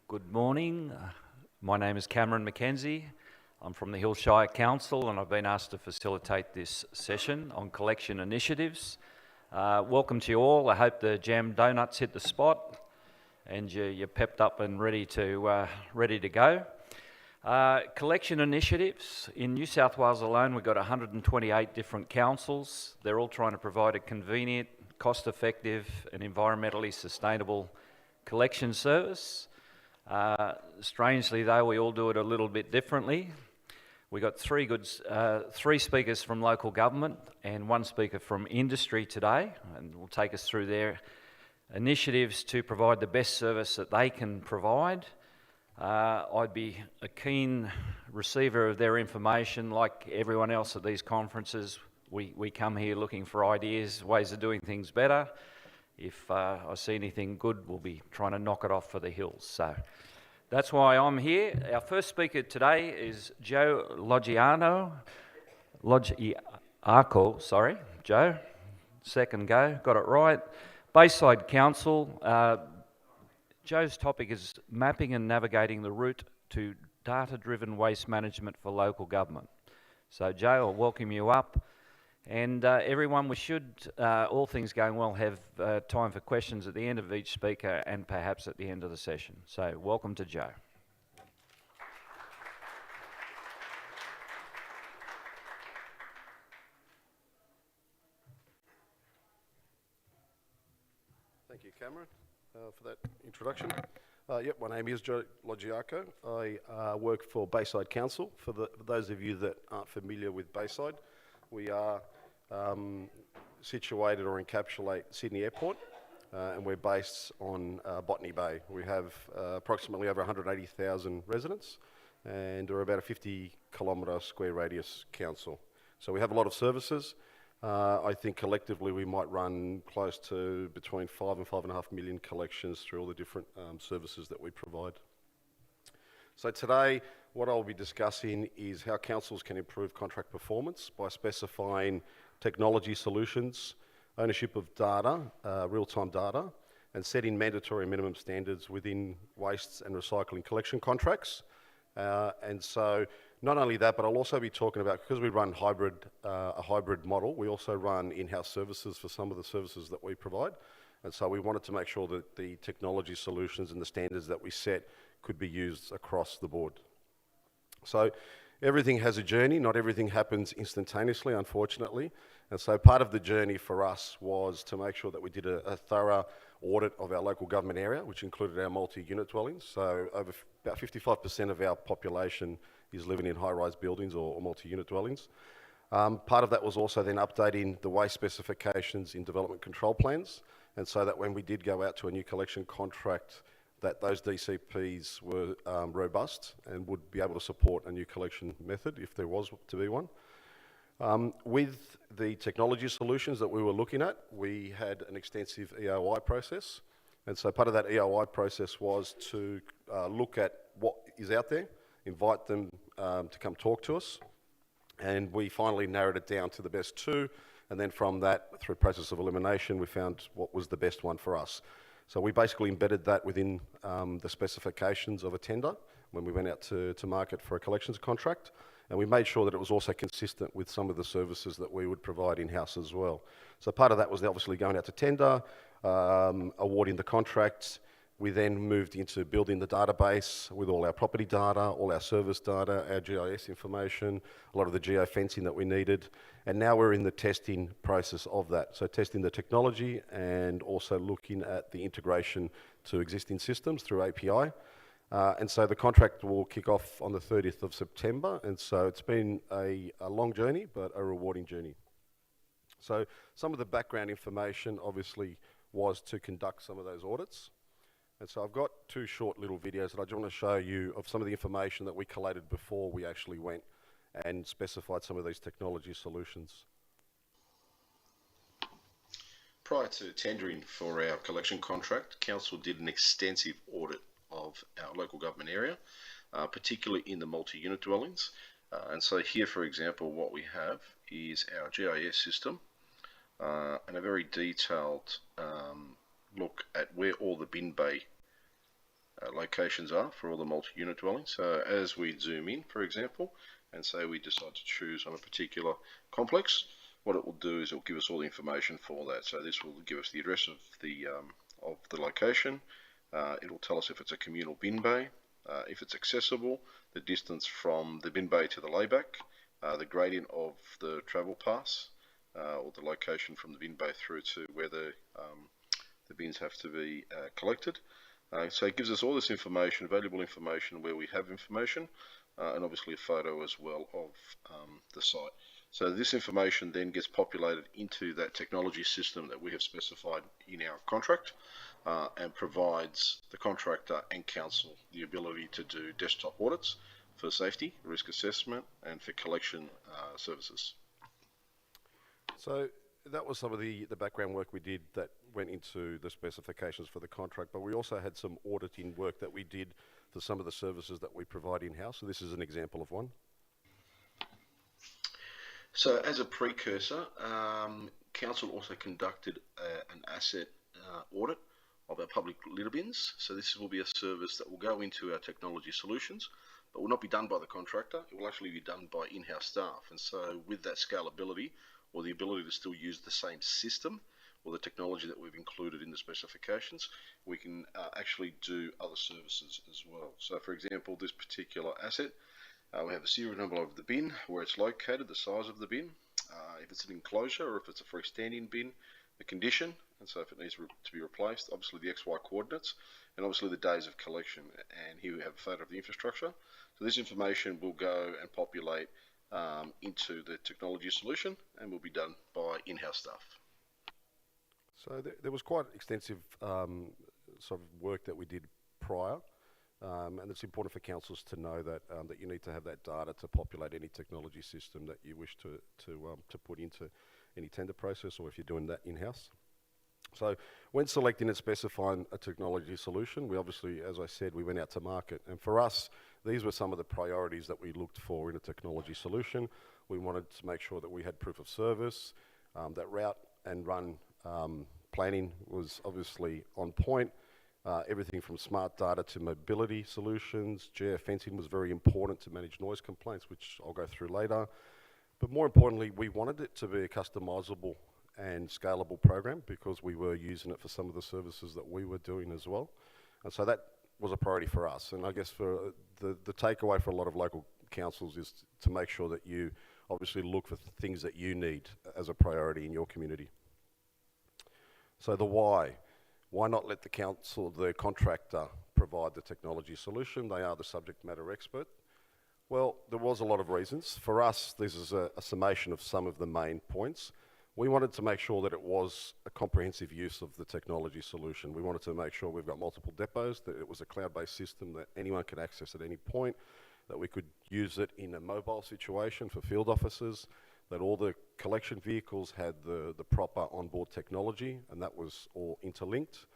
Good morning. My name is Cameron McKenzie. I'm from the Hillshire Council and I've been asked to facilitate this session on collection initiatives. Welcome to you all. I hope the jam donuts hit the spot and you're pepped up and ready to go. Collection initiatives. In New South Wales alone, we've got 128 different councils. They're all trying to provide a convenient, cost-effective and environmentally sustainable collection service. Strangely though, we all do it a little bit differently. We got three speakers from local government and one speaker from industry today, and will take us through their initiatives to provide the best service that they can provide. I'd be a keen receiver of their information. Like everyone else at these conferences, we come here looking for ideas, ways of doing things better. If I see anything good, we'll be trying to knock it off for the hills. So that's why I'm here. Our first speaker today is Joe Logiacco, sorry, Joe. Second go, got it right. Bayside Council. Joe's topic is mapping and navigating the route to data-driven waste management for local government. So Joe, I'll welcome you up. And everyone, we should, all things going well, have time for questions at the end of each speaker and perhaps at the end of the session. So welcome to Joe. Thank you, Cameron, for that introduction. My name is Joe Logiacco. I work for Bayside Council. For those of you that aren't familiar with Bayside, we are situated or encapsulate Sydney Airport, and we're based on Botany Bay. We have approximately over 180,000 residents, and we're about a 50-kilometre square radius council. So we have a lot of services. I think collectively we might run close to between 5 and 5.5 million collections through all the different services that we provide. So today, what I'll be discussing is how councils can improve contract performance by specifying technology solutions, ownership of data, real-time data, and setting mandatory minimum standards within wastes and recycling collection contracts. And so not only that, but I'll also be talking about, because we run a hybrid model, we also run in-house services for some of the services that we provide. And so we wanted to make sure that the technology solutions and the standards that we set could be used across the board. So everything has a journey. Not everything happens instantaneously, unfortunately. And so part of the journey for us was to make sure that we did a thorough audit of our local government area, which included our multi-unit dwellings. So about 55% of our population is living in high-rise buildings or multi-unit dwellings. Part of that was also then updating the waste specifications in development control plans, and so that when we did go out to a new collection contract, that those DCPs were robust and would be able to support a new collection method if there was to be one. With the technology solutions that we were looking at, we had an extensive EOI process, and so part of that EOI process was to look at what is out there, invite them to come talk to us, and we finally narrowed it down to the best two, and then from that, through process of elimination, we found what was the best one for us. So we basically embedded that within the specifications of a tender when we went out to market for a collections contract, and we made sure that it was also consistent with some of the services that we would provide in-house as well. So part of that was obviously going out to tender, awarding the contracts. We then moved into building the database with all our property data, all our service data, our GIS information, a lot of the geofencing that we needed. And now we're in the testing process of that. So testing the technology and also looking at the integration to existing systems through API. And so the contract will kick off on the 30th of September. And so it's been a long journey, but a rewarding journey. So some of the background information obviously was to conduct some of those audits. And so I've got two short little videos that I just want to show you of some of the information that we collated before we actually went and specified some of these technology solutions. Prior to tendering for our collection contract, Council did an extensive audit of our local government area, particularly in the multi-unit dwellings. And so here, for example, what we have is our GIS system and a very detailed look at where all the bin bay locations are for all the multi-unit dwellings. So as we zoom in, for example, and say we decide to choose on a particular complex, what it will do is it will give us all the information for that. So this will give us the address of the location. It will tell us if it's a communal bin bay, if it's accessible, the distance from the bin bay to the layback, the gradient of the travel pass, or the location from the bin bay through to where the bins have to be collected. So it gives us all this information, valuable information where we have information, and obviously a photo as well of the site. So this information then gets populated into that technology system that we have specified in our contract, and provides the contractor and council the ability to do desktop audits for safety, risk assessment, and for collection services. So that was some of the background work we did that went into the specifications for the contract, but we also had some auditing work that we did for some of the services that we provide in-house. So this is an example of one. So as a precursor, council also conducted an asset audit of our public litter bins. So this will be a service that will go into our technology solutions, but will not be done by the contractor. It will actually be done by in-house staff. And so with that scalability, or the ability to still use the same system or the technology that we've included in the specifications, we can actually do other services as well. So for example, this particular asset, we have a serial number of the bin, where it's located, the size of the bin, if it's an enclosure or if it's a freestanding bin, the condition, and so if it needs to be replaced, obviously the XY coordinates, and obviously the days of collection. And here we have a photo of the infrastructure. So this information will go and populate into the technology solution, and will be done by in-house staff. So there was quite extensive sort of work that we did prior, and it's important for councils to know that that you need to have that data to populate any technology system that you wish to put into any tender process, or if you're doing that in-house. So when selecting and specifying a technology solution, we obviously, as I said, we went out to market, and for us, these were some of the priorities that we looked for in a technology solution. We wanted to make sure that we had proof of service, that route and run planning was obviously on point, everything from smart data to mobility solutions. Geofencing was very important to manage noise complaints, which I'll go through later. But more importantly, we wanted it to be a customizable and scalable program, because we were using it for some of the services that we were doing as well. And so that was a priority for us. And I guess for the takeaway for a lot of local councils is to make sure that you obviously look for things that you need as a priority in your community. So the why. Why not let the council, the contractor, provide the technology solution? They are the subject matter expert. Well, there was a lot of reasons. For us, this is a summation of some of the main points. We wanted to make sure that it was a comprehensive use of the technology solution. We wanted to make sure we've got multiple depots, that it was a cloud-based system that anyone could access at any point, that we could use it in a mobile situation for field officers, that all the collection vehicles had the proper onboard technology, and that was all interlinked.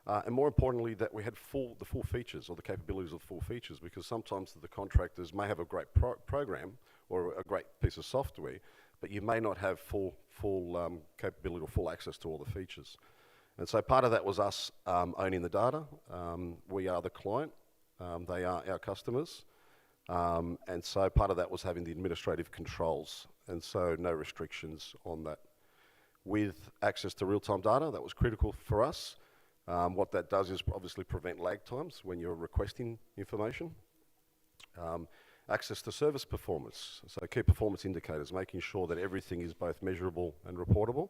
And more importantly, that we had the full features, or the capabilities of full features, because sometimes the contractors may have a great program or a great piece of software, but you may not have full capability or full access to all the features. And so part of that was us owning the data. We are the client, they are our customers. And so part of that was having the administrative controls, and so no restrictions on that. With access to real-time data, that was critical for us. What that does is obviously prevent lag times when you're requesting information. Access to service performance, so key performance indicators, making sure that everything is both measurable and reportable,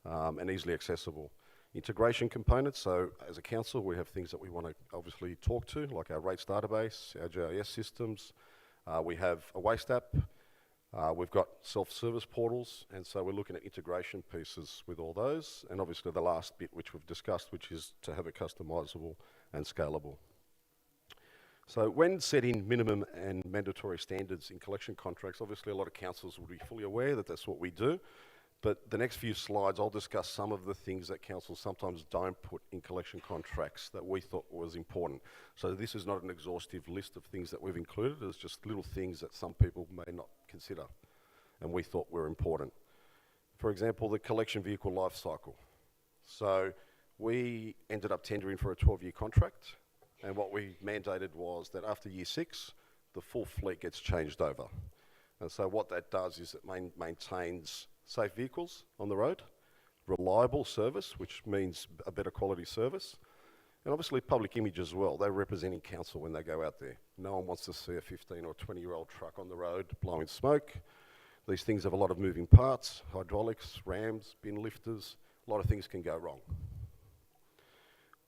and easily accessible. Integration components, so as a council we have things that we want to obviously talk to, like our rates database, our GIS systems, we have a waste app, we've got self-service portals, and so we're looking at integration pieces with all those, and obviously the last bit which we've discussed, which is to have it customisable and scalable. So when setting minimum and mandatory standards in collection contracts, obviously a lot of councils would be fully aware that that's what we do, but the next few slides I'll discuss some of the things that councils sometimes don't put in collection contracts that we thought was important. So this is not an exhaustive list of things that we've included, it's just little things that some people may not consider and we thought were important. For example, the collection vehicle life cycle. So we ended up tendering for a 12-year contract. And what we mandated was that after year 6, the full fleet gets changed over. And so what that does is it maintains safe vehicles on the road, reliable service, which means a better quality service, and obviously public image as well. They're representing council when they go out there. No one wants to see a 15 or 20-year-old truck on the road blowing smoke. These things have a lot of moving parts, hydraulics, rams, bin lifters, a lot of things can go wrong.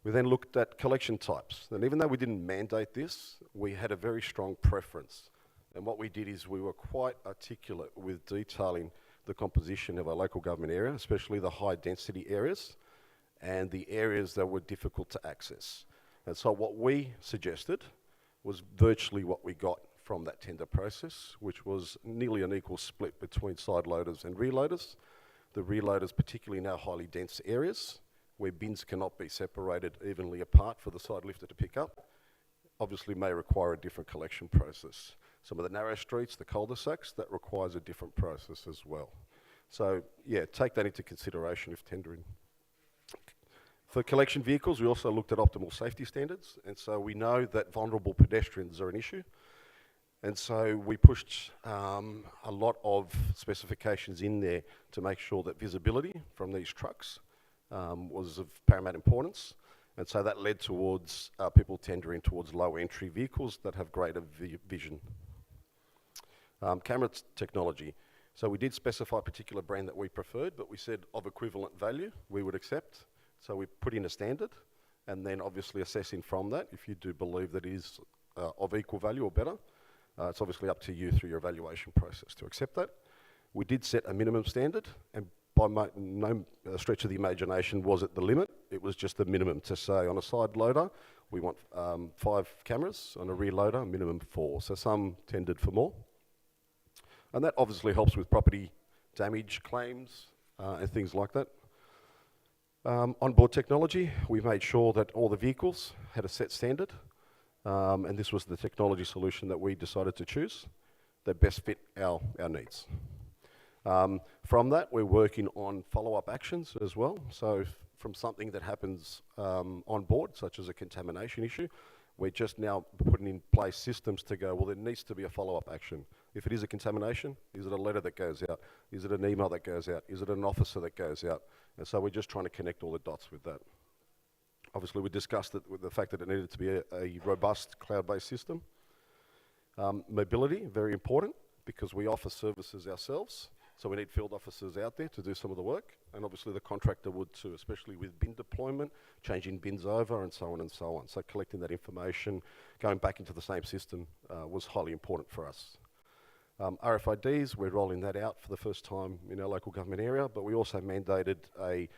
We then looked at collection types. And even though we didn't mandate this, we had a very strong preference. And what we did is we were quite articulate with detailing the composition of our local government area, especially the high density areas and the areas that were difficult to access. And so what we suggested was virtually what we got from that tender process, which was nearly an equal split between side loaders and reloaders. The reloaders, particularly in our highly dense areas, where bins cannot be separated evenly apart for the side lifter to pick up, obviously may require a different collection process. Some of the narrow streets, the cul-de-sacs, that requires a different process as well. So yeah, take that into consideration if tendering. For collection vehicles, we also looked at optimal safety standards, and so we know that vulnerable pedestrians are an issue. And so we pushed a lot of specifications in there to make sure that visibility from these trucks was of paramount importance. And so that led towards people tendering towards low entry vehicles that have greater vision. Camera technology. So we did specify a particular brand that we preferred, but we said of equivalent value we would accept. So we put in a standard, and then obviously assessing from that, if you do believe that it is of equal value or better, it's obviously up to you through your evaluation process to accept that. We did set a minimum standard, and by no stretch of the imagination was it the limit. It was just the minimum to say on a side loader, we want 5 cameras, on a rear loader, minimum 4. So some tendered for more. And that obviously helps with property damage claims and things like that. Onboard technology, we made sure that all the vehicles had a set standard, and this was the technology solution that we decided to choose that best fit our needs. From that, we're working on follow-up actions as well. So from something that happens on board, such as a contamination issue, we're just now putting in place systems to go, well, there needs to be a follow-up action. If it is a contamination, is it a letter that goes out? Is it an email that goes out? Is it an officer that goes out? And so we're just trying to connect all the dots with that. Obviously, we discussed it with the fact that it needed to be a robust cloud-based system. Mobility, very important, because we offer services ourselves. So we need field officers out there to do some of the work, and obviously the contractor would too, especially with bin deployment, changing bins over and so on and so on. So collecting that information, going back into the same system was highly important for us. RFIDs, we're rolling that out for the first time in our local government area, but we also mandated a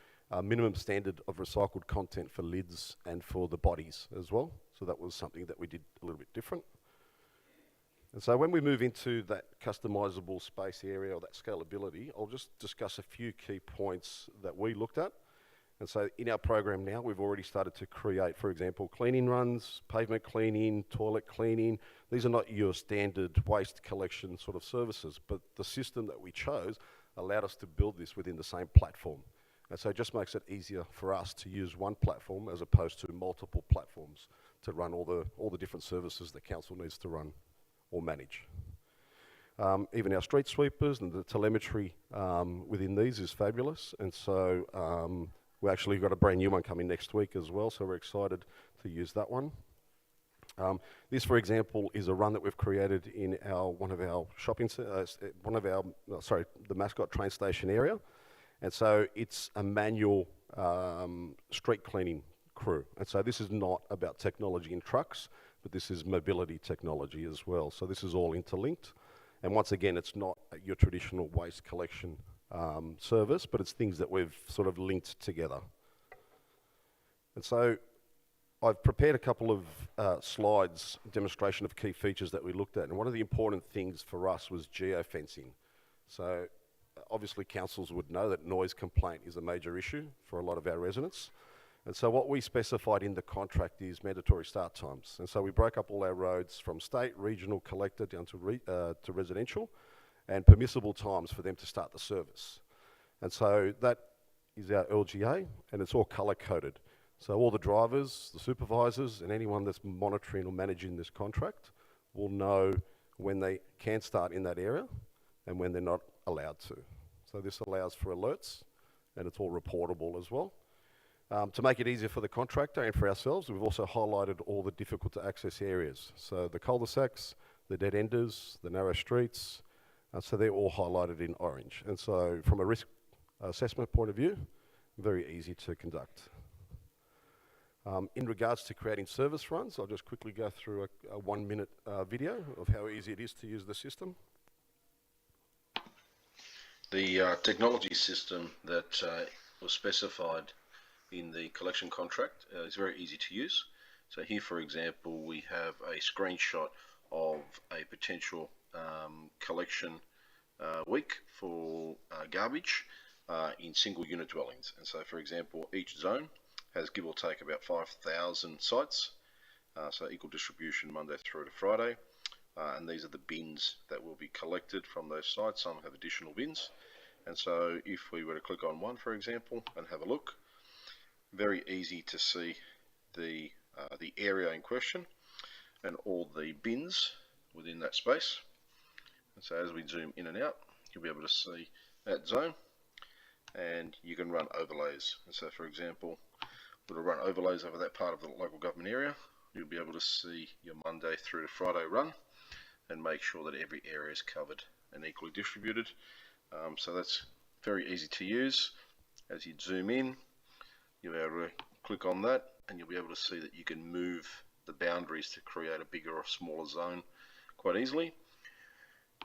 minimum standard of recycled content for lids and for the bodies as well. So that was something that we did a little bit different. And so when we move into that customizable space area or that scalability, I'll just discuss a few key points that we looked at. And so in our program now, we've already started to create, for example, cleaning runs, pavement cleaning, toilet cleaning. These are not your standard waste collection sort of services, but the system that we chose allowed us to build this within the same platform. And so it just makes it easier for us to use one platform as opposed to multiple platforms to run all the different services that council needs to run or manage. Even our street sweepers and the telemetry within these is fabulous, and so we actually got a brand new one coming next week as well, so we're excited to use that one. This, for example, is a run that we've created in one of our the Mascot train station area, and so it's a manual street cleaning crew, and so this is not about technology in trucks, but this is mobility technology as well. So this is all interlinked. And once again, it's not your traditional waste collection service, but it's things that we've sort of linked together. And so I've prepared a couple of slides, demonstration of key features that we looked at. And one of the important things for us was geofencing. So obviously councils would know that noise complaint is a major issue for a lot of our residents. And so what we specified in the contract is mandatory start times. And so we broke up all our roads from state, regional, collector down to residential, and permissible times for them to start the service. And so that is our LGA, and it's all color coded. So all the drivers, the supervisors, and anyone that's monitoring or managing this contract will know when they can start in that area and when they're not allowed to. So this allows for alerts, and it's all reportable as well. To make it easier for the contractor and for ourselves, we've also highlighted all the difficult to access areas. So the cul-de-sacs, the dead enders, the narrow streets, so they're all highlighted in orange. And so from a risk assessment point of view, very easy to conduct. In regards to creating service runs, I'll just quickly go through a 1-minute video of how easy it is to use the system. The technology system that was specified in the collection contract is very easy to use. So here, for example, we have a screenshot of a potential collection week for garbage in single unit dwellings. And so, for example, each zone has give or take about 5,000 sites, so equal distribution Monday through to Friday. And these are the bins that will be collected from those sites. Some have additional bins. And so if we were to click on one, for example, and have a look, very easy to see the area in question and all the bins within that space. And so as we zoom in and out, you'll be able to see that zone, and you can run overlays. And so, for example, we'll run overlays over that part of the local government area. You'll be able to see your Monday through to Friday run and make sure that every area is covered and equally distributed. So that's very easy to use. As you zoom in, you'll be able to click on that, and you'll be able to see that you can move the boundaries to create a bigger or smaller zone quite easily.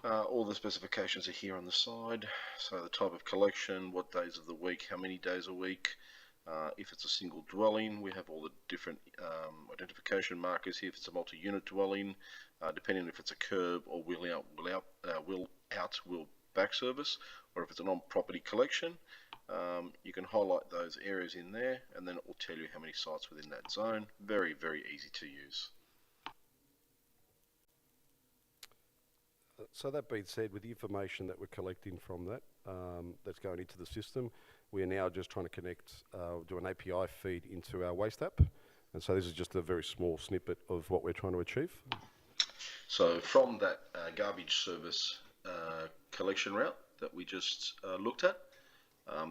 All the specifications are here on the side. So the type of collection, what days of the week, how many days a week. If it's a single dwelling, we have all the different identification markers here. If it's a multi-unit dwelling, depending on if it's a curb or wheel out, wheel back service, or if it's a non-property collection, you can highlight those areas in there, and then it will tell you how many sites within that zone. Very, very easy to use. So that being said, with the information that we're collecting from that, that's going into the system, we are now just trying to connect, do an API feed into our waste app. And so this is just a very small snippet of what we're trying to achieve. So from that garbage service collection route that we just looked at,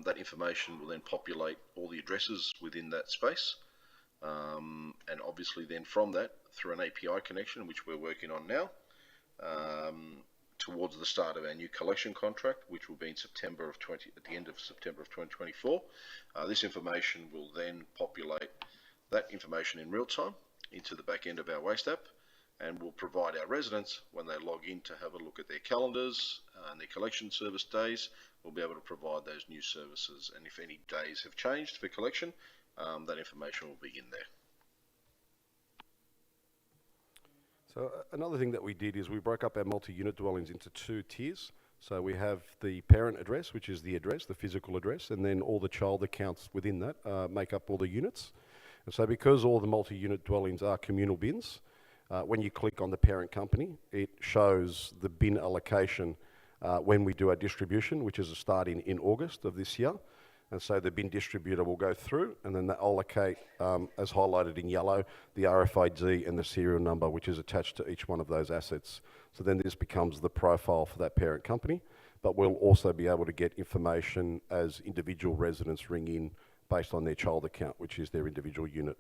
that information will then populate all the addresses within that space. And obviously then from that, through an API connection, which we're working on now, towards the start of our new collection contract, which will be in at the end of September of 2024. This information will then populate that information in real time into the back end of our waste app, and will provide our residents, when they log in to have a look at their calendars and their collection service days, we'll be able to provide those new services. And if any days have changed for collection, that information will be in there. So another thing that we did is we broke up our multi-unit dwellings into 2 tiers. So we have the parent address, which is the address, the physical address, and then all the child accounts within that make up all the units. And so because all the multi-unit dwellings are communal bins, when you click on the parent company, it shows the bin allocation when we do our distribution, which is starting in August of this year. And so the bin distributor will go through, and then they allocate, as highlighted in yellow, the RFID and the serial number, which is attached to each one of those assets. So then this becomes the profile for that parent company, but we'll also be able to get information as individual residents ring in based on their child account, which is their individual unit.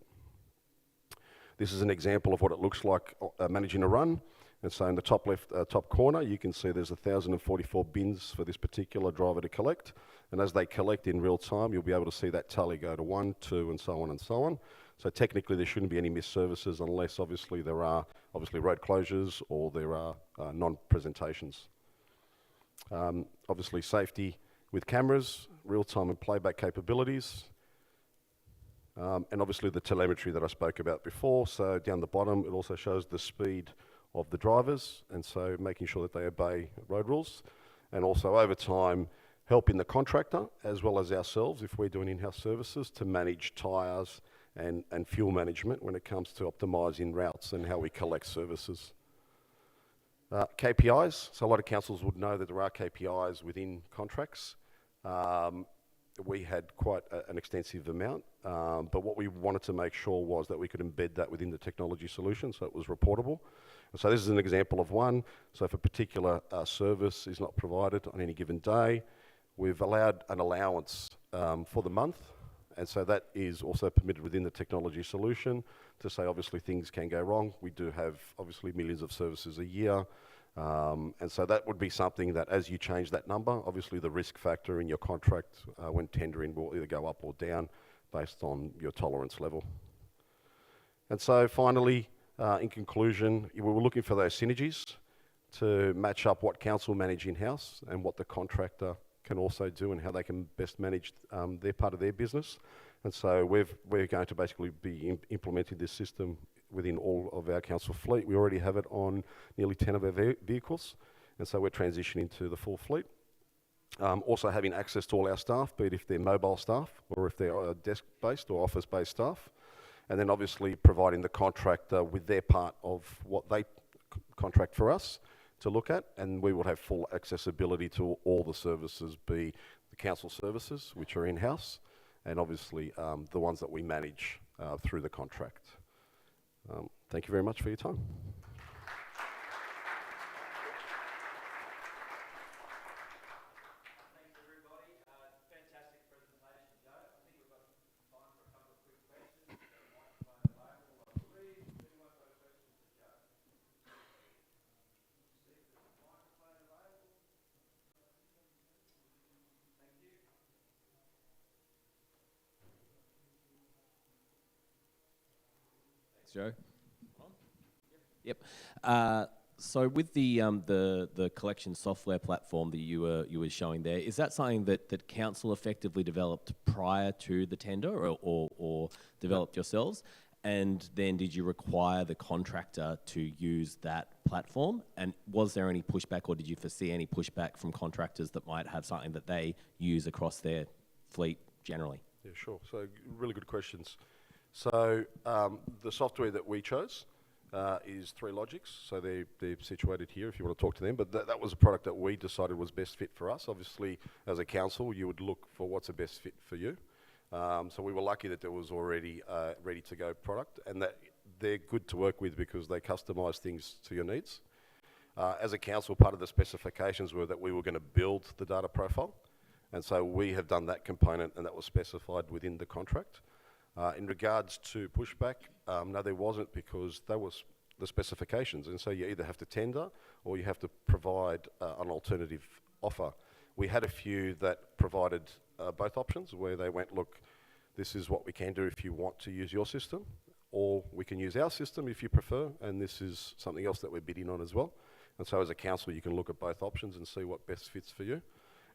This is an example of what it looks like managing a run. And so in the top left, top corner, you can see there's 1,044 bins for this particular driver to collect. And as they collect in real time, you'll be able to see that tally go to 1, 2, and so on and so on. So technically there shouldn't be any missed services unless obviously there are road closures or there are non-presentations. Obviously safety with cameras, real-time and playback capabilities. And obviously the telemetry that I spoke about before. So down the bottom, it also shows the speed of the drivers, and so making sure that they obey road rules. And also over time, helping the contractor as well as ourselves, if we're doing in-house services, to manage tyres and fuel management when it comes to optimising routes and how we collect services. KPIs, so a lot of councils would know that there are KPIs within contracts. we had quite an extensive amount, but what we wanted to make sure was that we could embed that within the technology solution so it was reportable. And so this is an example of one. So if a particular service is not provided on any given day, we've allowed an allowance for the month, and so that is also permitted within the technology solution to say obviously things can go wrong. We do have obviously millions of services a year, and so that would be something that as you change that number, obviously the risk factor in your contract when tendering will either go up or down based on your tolerance level. And so finally, in conclusion, we were looking for those synergies to match up what council manage in-house and what the contractor can also do and how they can best manage their part of their business. And so we're going to basically be implementing this system within all of our council fleet. We already have it on nearly 10 of our vehicles, and so we're transitioning to the full fleet. Also having access to all our staff, be it if they're mobile staff or if they're desk-based or office-based staff, and then obviously providing the contractor with their part of what they contract for us to look at, and we will have full accessibility to all the services, be the council services, which are in-house, and obviously the ones that we manage through the contract. Thank you very much for your time. Thanks everybody. Fantastic presentation, Joe. I think we've got time for a couple of quick questions. Microphone available, I believe. Anyone got a question for Joe? See if there's a microphone available. Thank you. Thanks, Joe. Yep. So with the collection software platform that you were showing there, is that something that council effectively developed prior to the tender or developed yourselves? And then did you require the contractor to use that platform? And was there any pushback, or did you foresee any pushback from contractors that might have something that they use across their fleet generally? Yeah, sure. So really good questions. So the software that we chose is 3Logics, so they're situated here if you want to talk to them, but that was a product that we decided was best fit for us. Obviously, as a council, you would look for what's the best fit for you. So we were lucky that there was already a ready-to-go product, and that they're good to work with because they customise things to your needs. As a council, part of the specifications were that we were going to build the data profile, and so we have done that component, and that was specified within the contract. In regards to pushback, no, there wasn't, because that was the specifications, and so you either have to tender or you have to provide an alternative offer. We had a few that provided both options, where they went, look, this is what we can do if you want to use your system, or we can use our system if you prefer, and this is something else that we're bidding on as well. And so as a council, you can look at both options and see what best fits for you.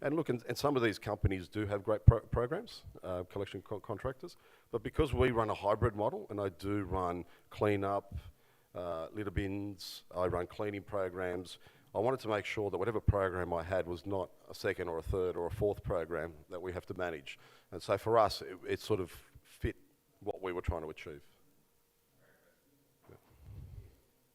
And look, and some of these companies do have great programs, collection contractors, but because we run a hybrid model, and I do run clean-up, litter bins, I run cleaning programs, I wanted to make sure that whatever program I had was not a second or a third or a fourth program that we have to manage. And so for us, it sort of fit what we were trying to achieve.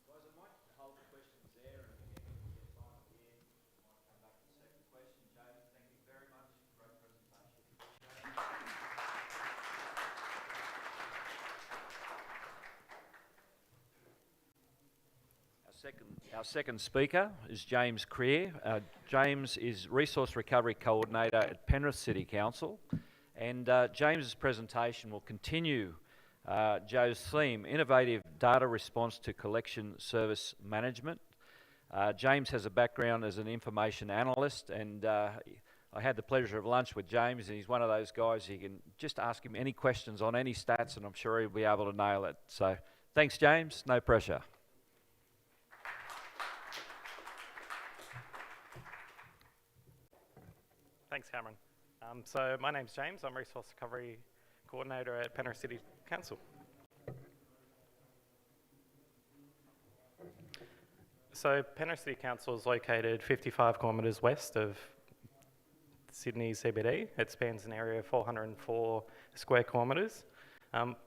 Guys, I might hold the questions there, and again, if we get time at the end, we might come back to the second question. Joe, thank you very much. Great presentation. Our second speaker is James Creer. James is Resource Recovery Coordinator at Penrith City Council, and James's presentation will continue Joe's theme, Innovative Data Response to Collection Service Management. James has a background as an information analyst, and I had the pleasure of lunch with James, and he's one of those guys, you can just ask him any questions on any stats and I'm sure he'll be able to nail it. So thanks, James, no pressure. Thanks, Cameron. So my name's James. I'm Resource Recovery Coordinator at Penrith City Council. So Penrith City Council is located 55 kilometres west of Sydney CBD. It spans an area of 404 square kilometres.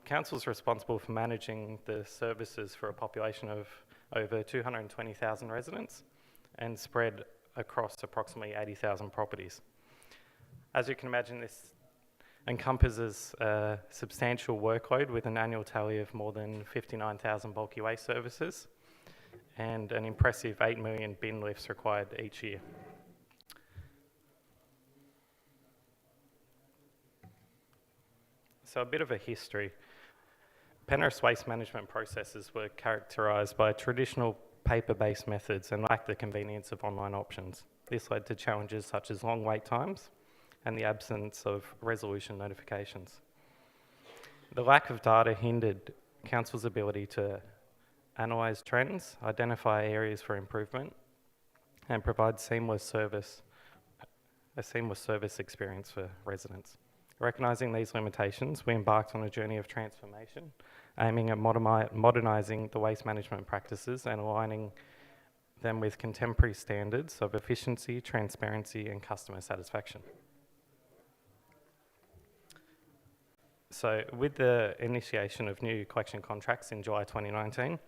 Council is responsible for managing the services for a population of over 220,000 residents and spread across approximately 80,000 properties. As you can imagine, this encompasses a substantial workload with an annual tally of more than 59,000 bulky waste services and an impressive 8 million bin lifts required each year. So a bit of a history. Penrith's waste management processes were characterised by traditional paper-based methods and lacked the convenience of online options. This led to challenges such as long wait times and the absence of resolution notifications. The lack of data hindered Council's ability to analyse trends, identify areas for improvement, and provide a seamless service experience for residents. Recognising these limitations, we embarked on a journey of transformation, aiming at modernising the waste management practices and aligning them with contemporary standards of efficiency, transparency, and customer satisfaction. So with the initiation of new collection contracts in July 2019,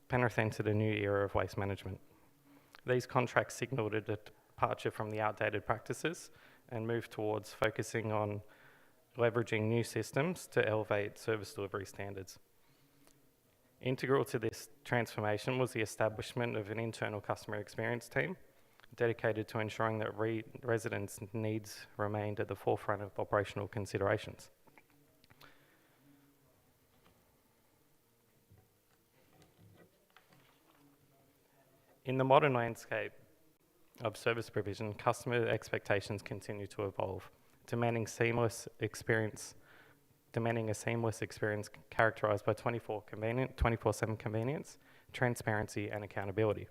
Penrith entered a new era of waste management. These contracts signalled a departure from the outdated practices and moved towards focusing on leveraging new systems to elevate service delivery standards. Integral to this transformation was the establishment of an internal customer experience team dedicated to ensuring that residents' needs remained at the forefront of operational considerations. In the modern landscape of service provision, customer expectations continue to evolve, demanding a seamless experience characterised by 24/7 convenience, transparency, and accountability.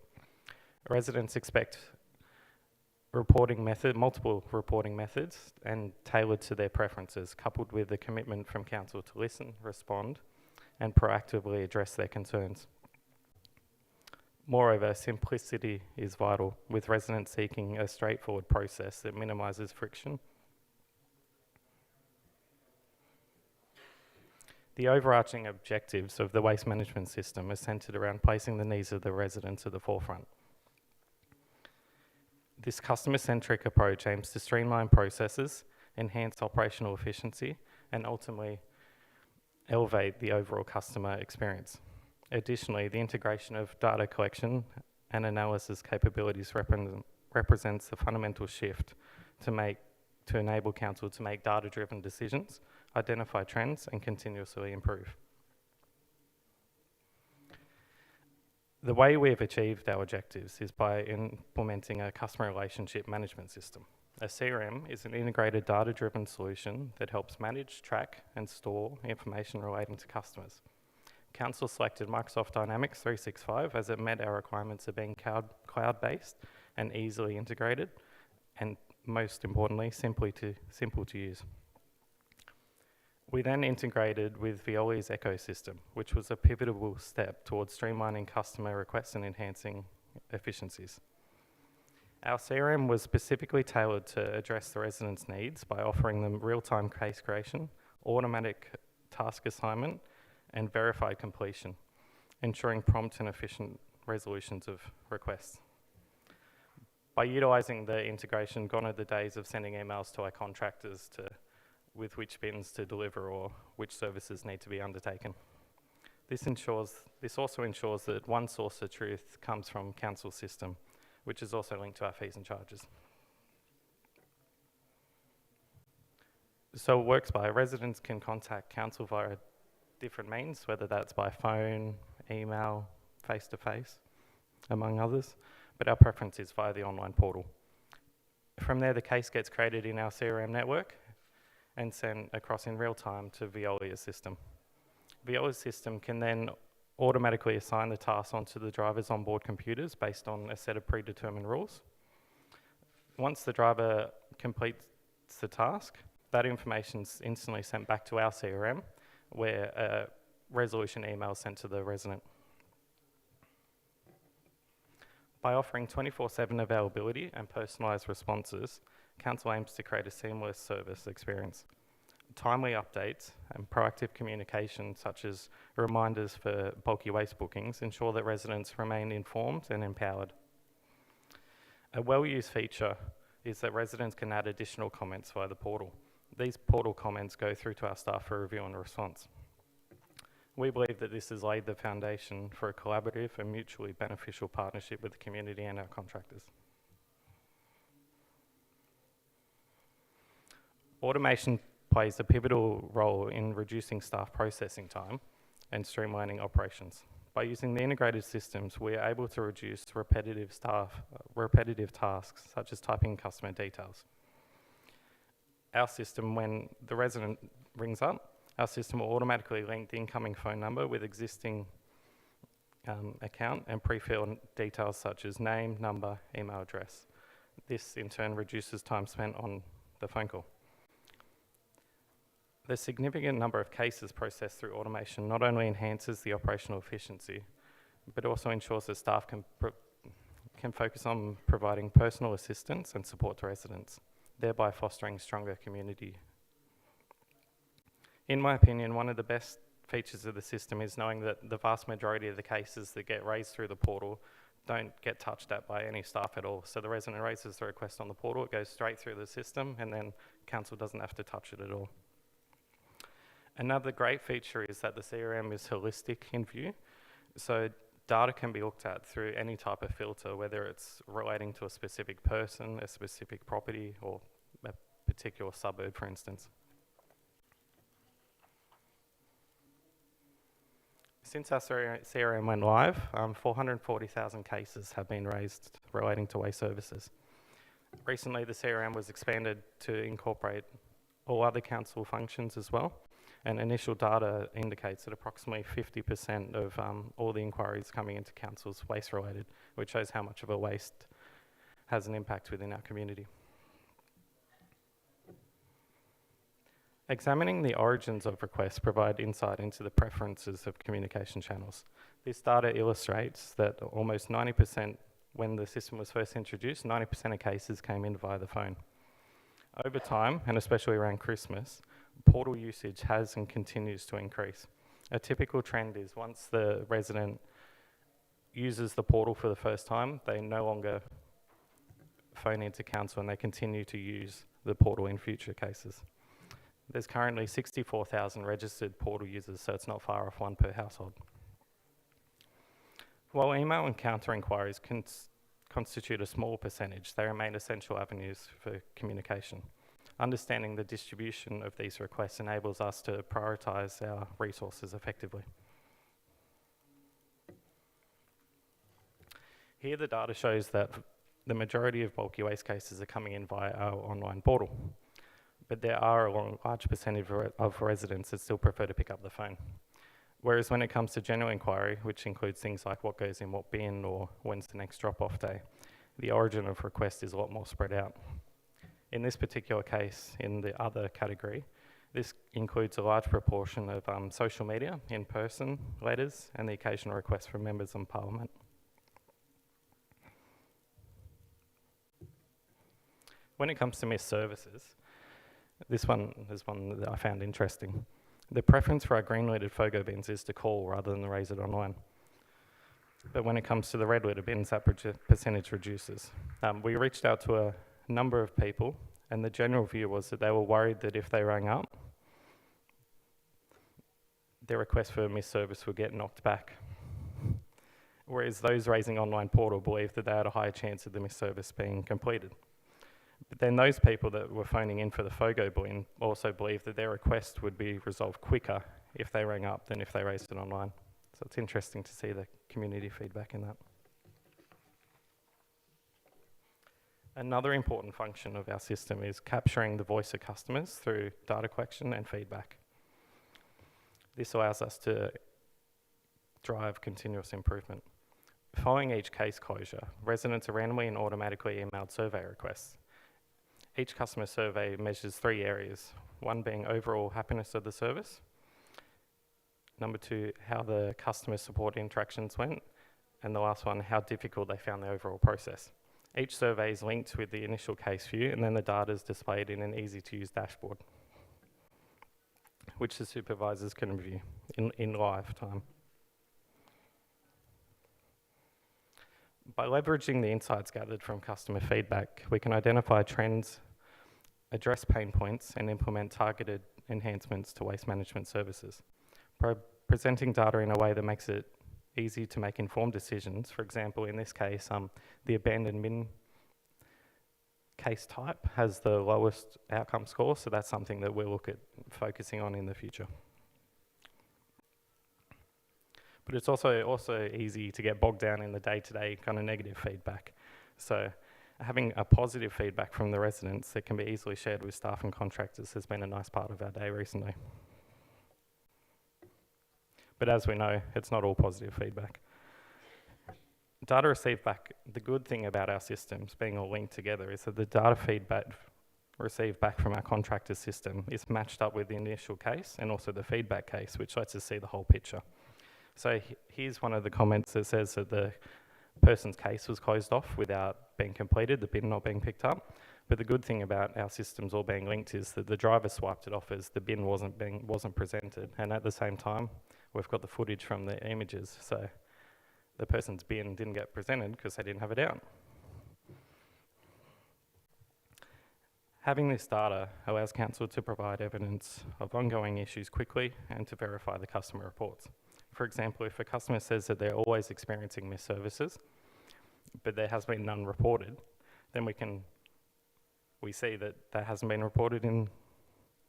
Residents expect multiple reporting methods and tailored to their preferences, coupled with the commitment from Council to listen, respond, and proactively address their concerns. Moreover, simplicity is vital, with residents seeking a straightforward process that minimises friction. The overarching objectives of the waste management system are centred around placing the needs of the residents at the forefront. This customer-centric approach aims to streamline processes, enhance operational efficiency, and ultimately elevate the overall customer experience. Additionally, the integration of data collection and analysis capabilities represents a fundamental shift to enable Council to make data-driven decisions, identify trends, and continuously improve. The way we have achieved our objectives is by implementing a customer relationship management system. A CRM is an integrated data-driven solution that helps manage, track, and store information relating to customers. Council selected Microsoft Dynamics 365 as it met our requirements of being cloud-based and easily integrated, and most importantly, simple to use. We then integrated with Veolia's ecosystem, which was a pivotal step towards streamlining customer requests and enhancing efficiencies. Our CRM was specifically tailored to address the residents' needs by offering them real-time case creation, automatic task assignment, and verified completion, ensuring prompt and efficient resolutions of requests. By utilising the integration, gone are the days of sending emails to our contractors with which bins to deliver or which services need to be undertaken. This also ensures that one source of truth comes from Council system, which is also linked to our fees and charges. So it works by residents can contact Council via different means, whether that's by phone, email, face-to-face, among others, but our preference is via the online portal. From there, the case gets created in our CRM network and sent across in real time to Veolia's system. Veolia's system can then automatically assign the task onto the driver's onboard computers based on a set of predetermined rules. Once the driver completes the task, that information is instantly sent back to our CRM, where a resolution email is sent to the resident. By offering 24/7 availability and personalised responses, Council aims to create a seamless service experience. Timely updates and proactive communication, such as reminders for bulky waste bookings, ensure that residents remain informed and empowered. A well-used feature is that residents can add additional comments via the portal. These portal comments go through to our staff for review and response. We believe that this has laid the foundation for a collaborative and mutually beneficial partnership with the community and our contractors. Automation plays a pivotal role in reducing staff processing time and streamlining operations. By using the integrated systems, we are able to reduce repetitive tasks, such as typing customer details. Our system, when the resident rings up, our system will automatically link the incoming phone number with existing account and pre-fill details such as name, number, email address. This in turn reduces time spent on the phone call. The significant number of cases processed through automation not only enhances the operational efficiency, but also ensures that staff can focus on providing personal assistance and support to residents, thereby fostering stronger community. In my opinion, one of the best features of the system is knowing that the vast majority of the cases that get raised through the portal don't get touched at by any staff at all. So the resident raises the request on the portal, it goes straight through the system, and then council doesn't have to touch it at all. Another great feature is that the CRM is holistic in view. So data can be looked at through any type of filter, whether it's relating to a specific person, a specific property, or a particular suburb, for instance. Since our CRM went live, 440,000 cases have been raised relating to waste services. Recently, the CRM was expanded to incorporate all other council functions as well. And initial data indicates that approximately 50% of all the inquiries coming into council's waste related, which shows how much of a waste has an impact within our community. Examining the origins of requests provide insight into the preferences of communication channels. This data illustrates that almost 90%, when the system was first introduced, 90% of cases came in via the phone. Over time, and especially around Christmas, portal usage has and continues to increase. A typical trend is once the resident uses the portal for the first time, they no longer phone into council and they continue to use the portal in future cases. There's currently 64,000 registered portal users, so it's not far off one per household. While email and counter inquiries constitute a small percentage, they remain essential avenues for communication. Understanding the distribution of these requests enables us to prioritise our resources effectively. Here the data shows that the majority of bulky waste cases are coming in via our online portal, but there are a large percentage of residents that still prefer to pick up the phone. Whereas when it comes to general inquiry, which includes things like what goes in what bin or when's the next drop-off day, the origin of request is a lot more spread out. In this particular case, in the other category, this includes a large proportion of social media, in-person letters, and the occasional requests from members of Parliament. When it comes to missed services, this one is one that I found interesting. The preference for our green-lidded FOGO bins is to call rather than raise it online. But when it comes to the red-lidded bins, that percentage reduces. We reached out to a number of people, and the general view was that they were worried that if they rang up, their request for a missed service would get knocked back. Whereas those raising online portal believed that they had a higher chance of the missed service being completed. But then those people that were phoning in for the FOGO bin also believed that their request would be resolved quicker if they rang up than if they raised it online. So it's interesting to see the community feedback in that. Another important function of our system is capturing the voice of customers through data collection and feedback. This allows us to drive continuous improvement. Following each case closure, residents are randomly and automatically emailed survey requests. Each customer survey measures 3 areas, one being overall happiness of the service, number 2, how the customer support interactions went, and the last one, how difficult they found the overall process. Each survey is linked with the initial case view, and then the data is displayed in an easy-to-use dashboard, which the supervisors can review in live time. By leveraging the insights gathered from customer feedback, we can identify trends address pain points and implement targeted enhancements to waste management services. Presenting data in a way that makes it easy to make informed decisions. For example, in this case, the abandoned bin case type has the lowest outcome score, so that's something that we'll look at focusing on in the future. But it's also easy to get bogged down in the day-to-day kind of negative feedback. So having a positive feedback from the residents that can be easily shared with staff and contractors has been a nice part of our day recently. But as we know, it's not all positive feedback. Data received back, the good thing about our systems being all linked together is that the data feedback received back from our contractor system is matched up with the initial case and also the feedback case, which lets us see the whole picture. So here's one of the comments that says that the person's case was closed off without being completed, the bin not being picked up. But the good thing about our systems all being linked is that the driver swiped it off as the bin wasn't presented, and at the same time, we've got the footage from the images. So the person's bin didn't get presented because they didn't have it out. Having this data allows council to provide evidence of ongoing issues quickly and to verify the customer reports. For example, if a customer says that they're always experiencing missed services, but there has been none reported, then we see that hasn't been reported and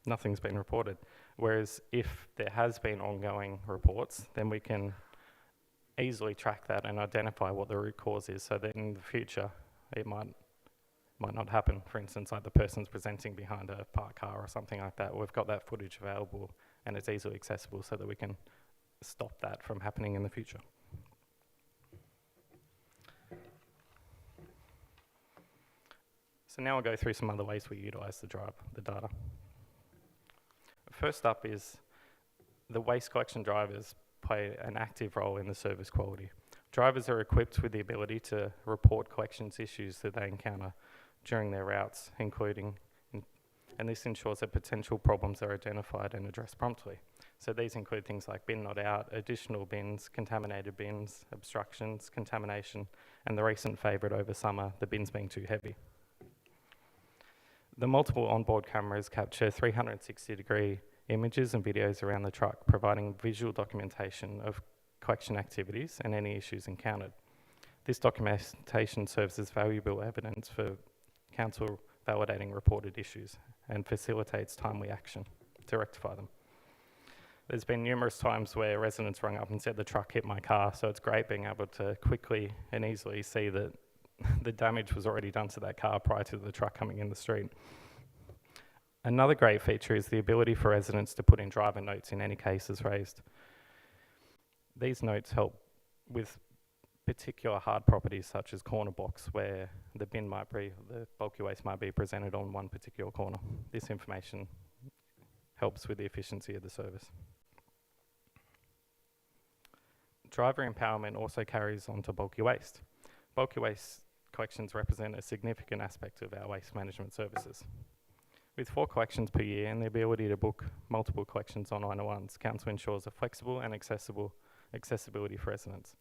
nothing's been reported. Whereas if there has been ongoing reports, then we can easily track that and identify what the root cause is, so that in the future it might not happen. For instance, like the person's presenting behind a parked car or something like that. We've got that footage available and it's easily accessible so that we can stop that from happening in the future. So now I'll go through some other ways we utilise the data. First up is the waste collection drivers play an active role in the service quality. Drivers are equipped with the ability to report collections issues that they encounter during their routes, and this ensures that potential problems are identified and addressed promptly. So these include things like bin not out, additional bins, contaminated bins, obstructions, contamination, and the recent favourite over summer, the bins being too heavy. The multiple onboard cameras capture 360-degree images and videos around the truck, providing visual documentation of collection activities and any issues encountered. This documentation serves as valuable evidence for council validating reported issues and facilitates timely action to rectify them. There's been numerous times where residents rung up and said the truck hit my car, so it's great being able to quickly and easily see that the damage was already done to that car prior to the truck coming in the street. Another great feature is the ability for residents to put in driver notes in any cases raised. These notes help with particular hard properties such as corner blocks where the bulky waste might be presented on one particular corner. This information helps with the efficiency of the service. Driver empowerment also carries on to bulky waste. Bulky waste collections represent a significant aspect of our waste management services. With 4 collections per year and the ability to book multiple collections on 901s, council ensures a flexible and accessibility for residents.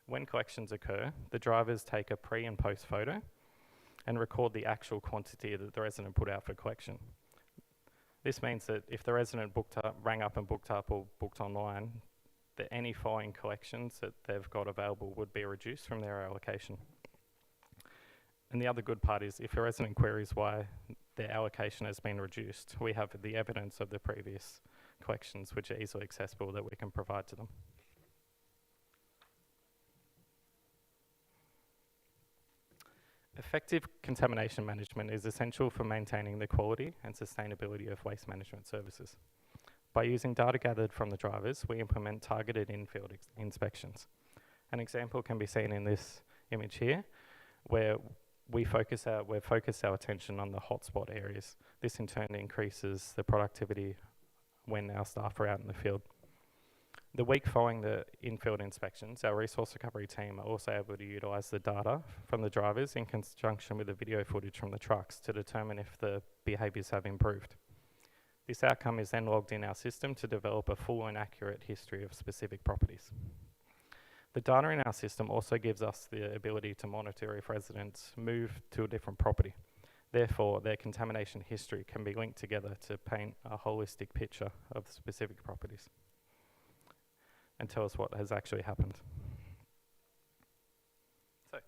When collections occur, the drivers take a pre and post photo and record the actual quantity that the resident put out for collection. This means that if the resident rang up and booked up or booked online, that any following collections that they've got available would be reduced from their allocation. And the other good part is if a resident queries why their allocation has been reduced, we have the evidence of the previous collections which are easily accessible that we can provide to them. Effective contamination management is essential for maintaining the quality and sustainability of waste management services. By using data gathered from the drivers, we implement targeted in-field inspections. An example can be seen in this image here, where we've focused our attention on the hotspot areas. This in turn increases the productivity when our staff are out in the field. The week following the in-field inspections, our resource recovery team are also able to utilise the data from the drivers in conjunction with the video footage from the trucks to determine if the behaviours have improved. This outcome is then logged in our system to develop a full and accurate history of specific properties. The data in our system also gives us the ability to monitor if residents move to a different property. Therefore, their contamination history can be linked together to paint a holistic picture of specific properties and tell us what has actually happened. So,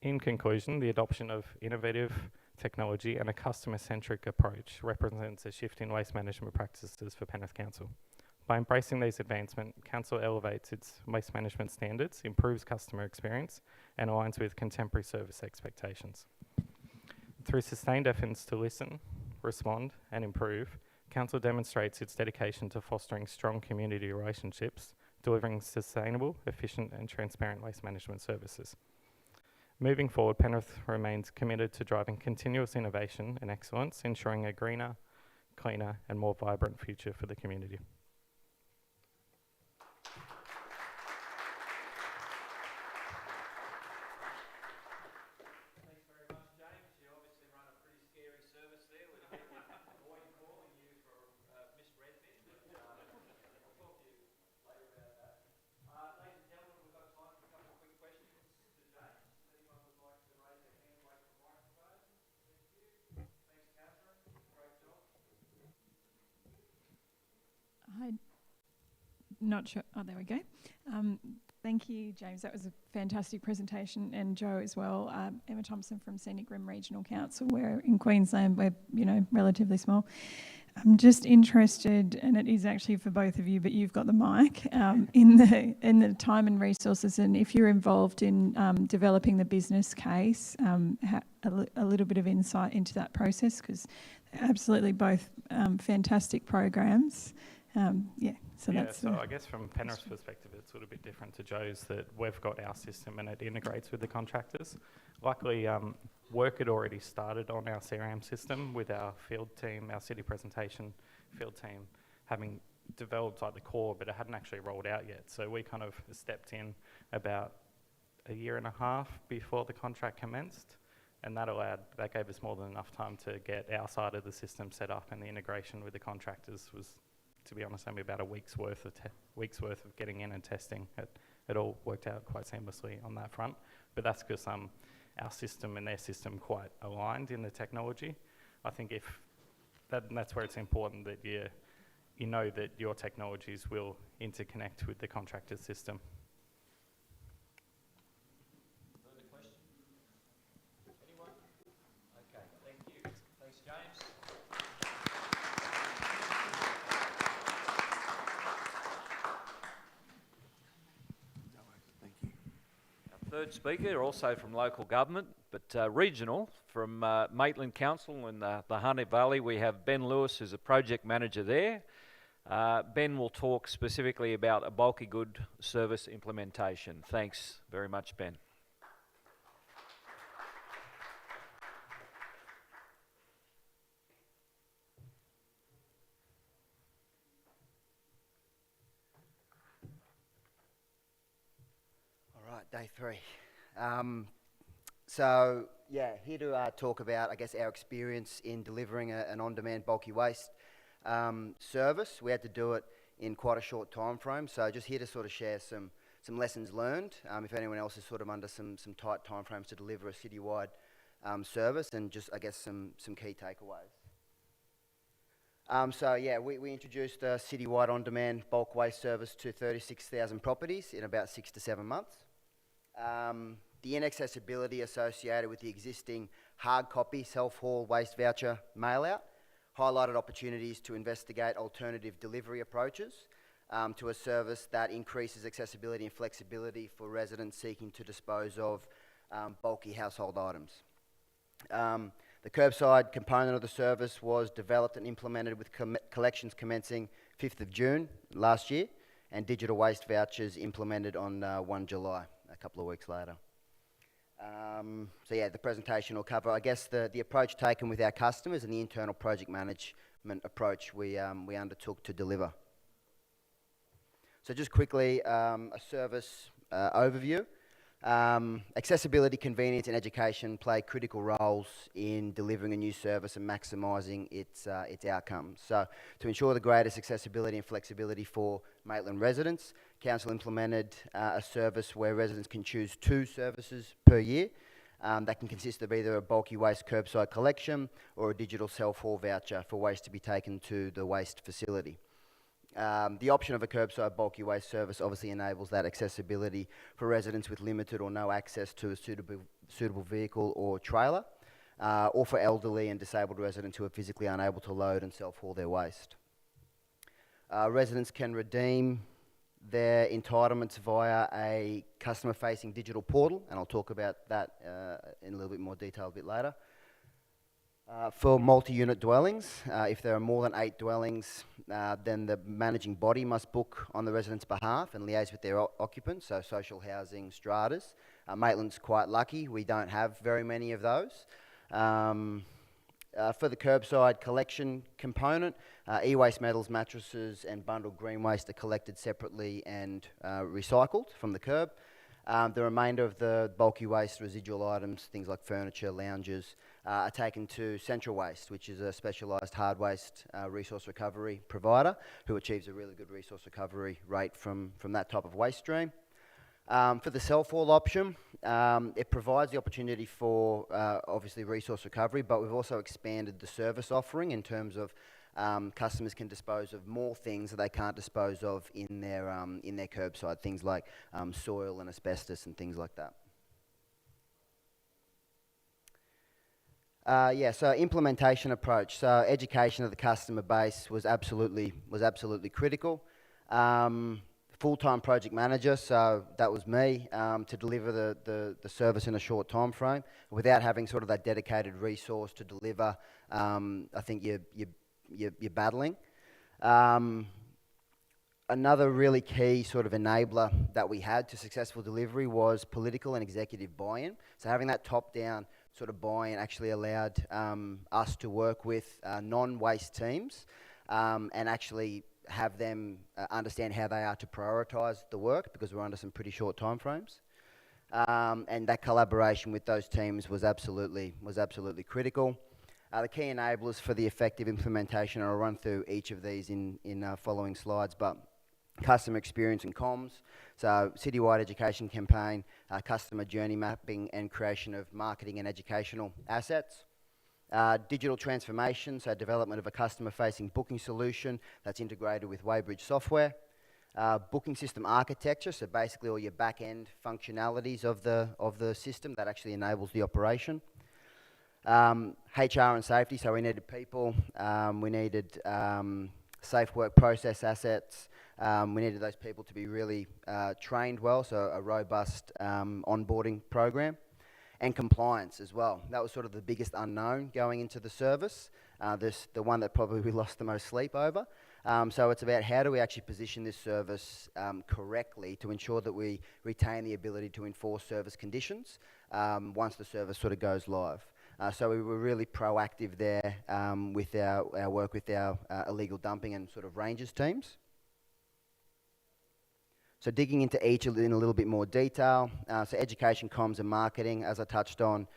in conclusion, the adoption of innovative technology and a customer-centric approach represents a shift in waste management practices for Penrith Council. By embracing these advancements, Council elevates its waste management standards, improves customer experience, and aligns with contemporary service expectations. Through sustained efforts to listen, respond, and improve, Council demonstrates its dedication to fostering strong community relationships, delivering sustainable, efficient, and transparent waste management services. Moving forward, Penrith remains committed to driving continuous innovation and excellence, ensuring a greener, cleaner, and more vibrant future for the community. Thanks very much, James. You obviously run a pretty scary service there with people avoiding calling you for misread bin, but we'll talk to you later about that. Ladies and gentlemen, we've got time for a couple of quick questions to James. Anyone would like to raise their hand, wait for the microphone? Thank you. Thanks, Catherine. Great job. Hi. Not sure. Oh, there we go. Thank you, James. That was a fantastic presentation, and Joe as well. Emma Thompson from Scenic Rim Regional Council. We're in Queensland. We're, relatively small. I'm just interested, and it is actually for both of you, but you've got the mic, in the time and resources, and if you're involved in developing the business case, a little bit of insight into that process, because absolutely both fantastic programs. So I guess from Penrith's perspective, it's a little bit different to Joe's, that we've got our system and it integrates with the contractors. Luckily, work had already started on our CRM system with our field team, our city presentation field team, having developed like the core, but it hadn't actually rolled out yet. So we kind of stepped in about a year and a half before the contract commenced, and that gave us more than enough time to get our side of the system set up, and the integration with the contractors was, to be honest, only about a week's worth of getting in and testing. It all worked out quite seamlessly on that front, but that's because our system and their system quite aligned in the technology. I think that's where it's important that you know that your technologies will interconnect with the contractor's system. Further questions? Anyone? Okay, thank you. Thanks, James. Third speaker, also from local government, but regional, from Maitland Council in the Hunter Valley. We have Ben Lewis, who's a project manager there. Ben will talk specifically about a bulky good service implementation. Thanks very much, Ben. Day three. Here to talk about, our experience in delivering an on-demand bulky waste service. We had to do it in quite a short time frame, so just here to sort of share some lessons learned, if anyone else is sort of under some tight time frames to deliver a citywide service, and just, some key takeaways. We introduced a citywide on-demand bulk waste service to 36,000 properties in about 6 to 7 months. The inaccessibility associated with the existing hard copy self-haul waste voucher mail-out highlighted opportunities to investigate alternative delivery approaches to a service that increases accessibility and flexibility for residents seeking to dispose of bulky household items. The curbside component of the service was developed and implemented with collections commencing 5th of June last year, and digital waste vouchers implemented on 1 July, a couple of weeks later. The presentation will cover, the approach taken with our customers and the internal project management approach we undertook to deliver. So just quickly, a service overview. Accessibility, convenience and education play critical roles in delivering a new service and maximising its outcomes. So to ensure the greatest accessibility and flexibility for Maitland residents, Council implemented a service where residents can choose 2 services per year, that can consist of either a bulky waste curbside collection or a digital self-haul voucher for waste to be taken to the waste facility. The option of a curbside bulky waste service obviously enables that accessibility for residents with limited or no access to a suitable vehicle or trailer, or for elderly and disabled residents who are physically unable to load and self-haul their waste. Residents can redeem their entitlements via a customer-facing digital portal, and I'll talk about that in a little bit more detail a bit later. For multi-unit dwellings, if there are more than 8 dwellings, then the managing body must book on the resident's behalf and liaise with their occupants, so social housing stratas. Maitland's quite lucky, we don't have very many of those. For the curbside collection component, e-waste metals, mattresses and bundled green waste are collected separately and recycled from the curb. The remainder of the bulky waste residual items, things like furniture, lounges, are taken to Central Waste, which is a specialised hard waste resource recovery provider who achieves a really good resource recovery rate from that type of waste stream. For the self-haul option, it provides the opportunity for obviously resource recovery, but we've also expanded the service offering in terms of customers can dispose of more things that they can't dispose of in their curbside, things like soil and asbestos and things like that. So implementation approach. So education of the customer base was absolutely critical. Full-time project manager, so that was me, to deliver the service in a short time frame without having sort of that dedicated resource to deliver. I think you're battling. Another really key sort of enabler that we had to successful delivery was political and executive buy-in. So having that top-down sort of buy-in actually allowed us to work with non-waste teams and actually have them understand how they are to prioritise the work, because we're under some pretty short time frames. And that collaboration with those teams was absolutely critical. The key enablers for the effective implementation, and I'll run through each of these in following slides, but customer experience and comms, so citywide education campaign, customer journey mapping and creation of marketing and educational assets. Digital transformation, so development of a customer-facing booking solution that's integrated with Weybridge software. Booking system architecture, so basically all your back-end functionalities of the system that actually enables the operation. HR and safety, so we needed people, we needed safe work process assets, we needed those people to be really trained well, so a robust onboarding program. And compliance as well. That was sort of the biggest unknown going into the service, the one that probably we lost the most sleep over. So it's about how do we actually position this service correctly to ensure that we retain the ability to enforce service conditions once the service sort of goes live. So we were really proactive there with our work with our illegal dumping and sort of rangers teams. So digging into each in a little bit more detail. So education, comms and marketing, as I touched on,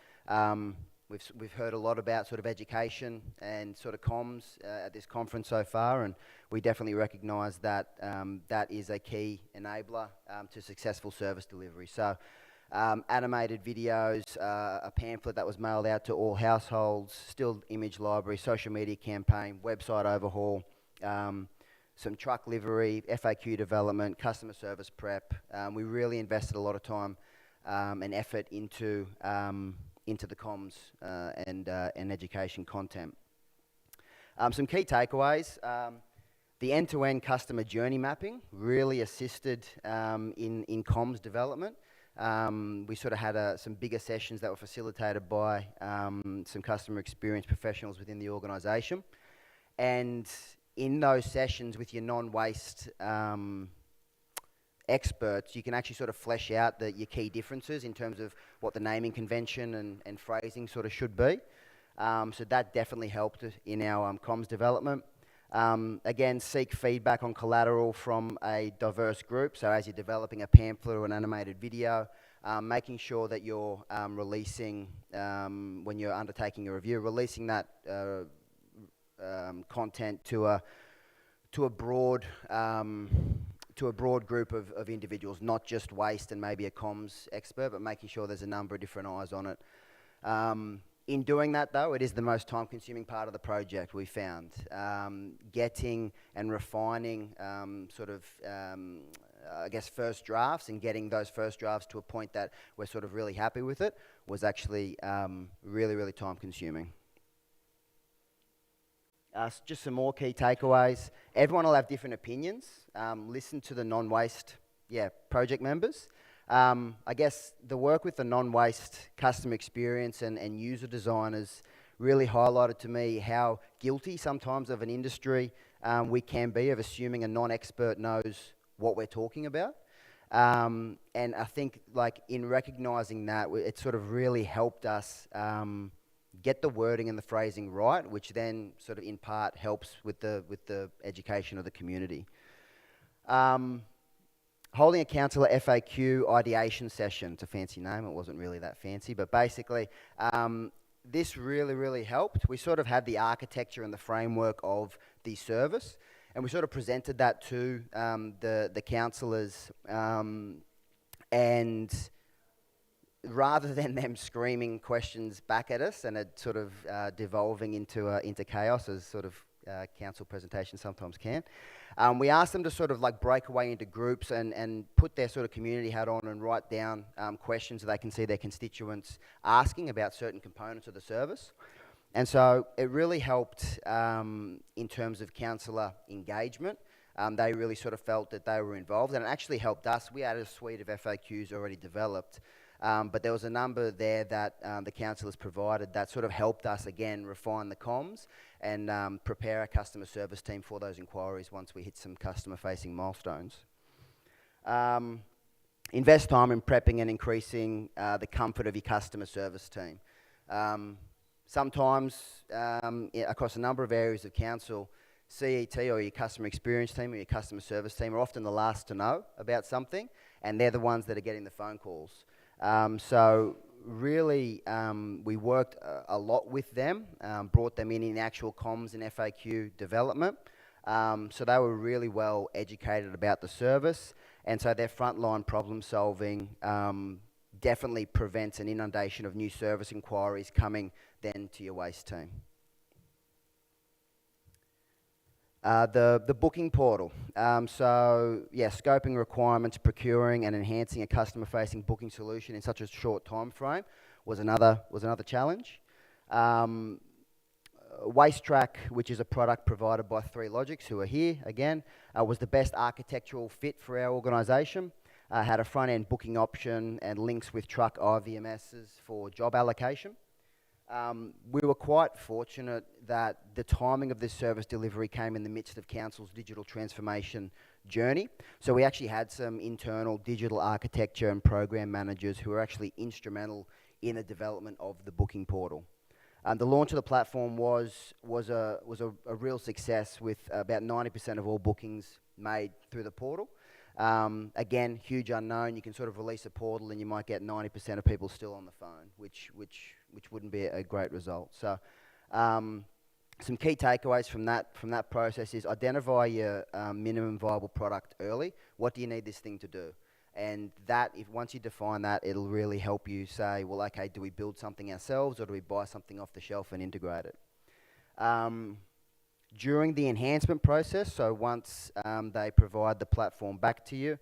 we've heard a lot about sort of education and sort of comms at this conference so far, and we definitely recognise that that is a key enabler to successful service delivery. So animated videos, a pamphlet that was mailed out to all households, still image library, social media campaign, website overhaul, some truck livery, FAQ development, customer service prep. We really invested a lot of time and effort into the comms and education content. Some key takeaways. The end-to-end customer journey mapping really assisted in comms development. We sort of had some bigger sessions that were facilitated by some customer experience professionals within the organisation. And in those sessions with your non-waste experts, you can actually sort of flesh out your key differences in terms of what the naming convention and phrasing sort of should be. So that definitely helped in our comms development. Again, seek feedback on collateral from a diverse group. So as you're developing a pamphlet or an animated video, making sure that you're releasing, when you're undertaking a review, releasing that content to a broad to a broad group of individuals, not just waste and maybe a comms expert, but making sure there's a number of different eyes on it. In doing that, though, it is the most time-consuming part of the project, we found. Getting and refining I guess, first drafts and getting those first drafts to a point that we're sort of really happy with it was actually really, really time-consuming. Just some more key takeaways. Everyone will have different opinions. Listen to the non-waste project members. I guess the work with the non-waste customer experience and user designers really highlighted to me how guilty sometimes of an industry we can be of assuming a non-expert knows what we're talking about. And I think, like, in recognising that, it sort of really helped us get the wording and the phrasing right, which then sort of in part helps with the education of the community. Holding a councillor FAQ ideation session. It's a fancy name, it wasn't really that fancy, but basically this really, really helped. We sort of had the architecture and the framework of the service, and we sort of presented that to the councillors, and rather than them screaming questions back at us and it sort of devolving into chaos, as sort of council presentations sometimes can, we asked them to sort of like break away into groups and put their sort of community hat on and write down questions that they can see their constituents asking about certain components of the service. And so it really helped in terms of councillor engagement. They really sort of felt that they were involved, and it actually helped us. We had a suite of FAQs already developed, but there was a number there that the councillors provided that sort of helped us, again, refine the comms and prepare our customer service team for those inquiries once we hit some customer-facing milestones. Invest time in prepping and increasing the comfort of your customer service team. Sometimes, across a number of areas of council, CET or your customer experience team or your customer service team are often the last to know about something, and they're the ones that are getting the phone calls. So really, we worked a lot with them, brought them in actual comms and FAQ development. So they were really well educated about the service, and so their frontline problem solving definitely prevents an inundation of new service inquiries coming then to your waste team. The booking portal. Scoping requirements, procuring and enhancing a customer-facing booking solution in such a short time frame was another challenge. WasteTrack, which is a product provided by 3Logics, who are here again, was the best architectural fit for our organisation. Had a front-end booking option and links with truck IVMSs for job allocation. We were quite fortunate that the timing of this service delivery came in the midst of council's digital transformation journey. So we actually had some internal digital architecture and program managers who were actually instrumental in the development of the booking portal. The launch of the platform was a real success, with about 90% of all bookings made through the portal. Again, huge unknown. You can sort of release a portal and you might get 90% of people still on the phone, which wouldn't be a great result. So some key takeaways from that process is identify your minimum viable product early. What do you need this thing to do? And that, once you define that, it'll really help you say, well, okay, do we build something ourselves or do we buy something off the shelf and integrate it? During the enhancement process, so once they provide the platform back to you,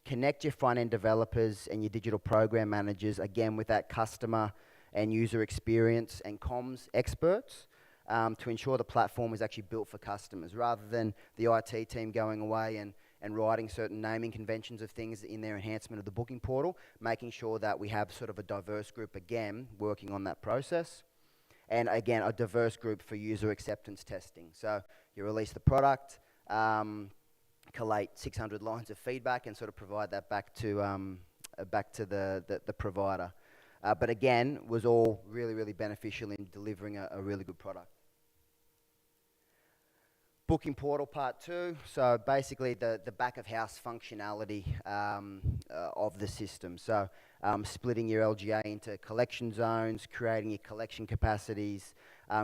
connect your front-end developers and your digital program managers, again, with that customer and user experience and comms experts to ensure the platform is actually built for customers, rather than the IT team going away and writing certain naming conventions of things in their enhancement of the booking portal, making sure that we have sort of a diverse group, again, working on that process. And again, a diverse group for user acceptance testing. So you release the product, collate 600 lines of feedback and sort of provide that back to the provider. But again, was all really, really beneficial in delivering a really good product. Booking portal part 2, so basically the back of house functionality of the system. So splitting your LGA into collection zones, creating your collection capacities,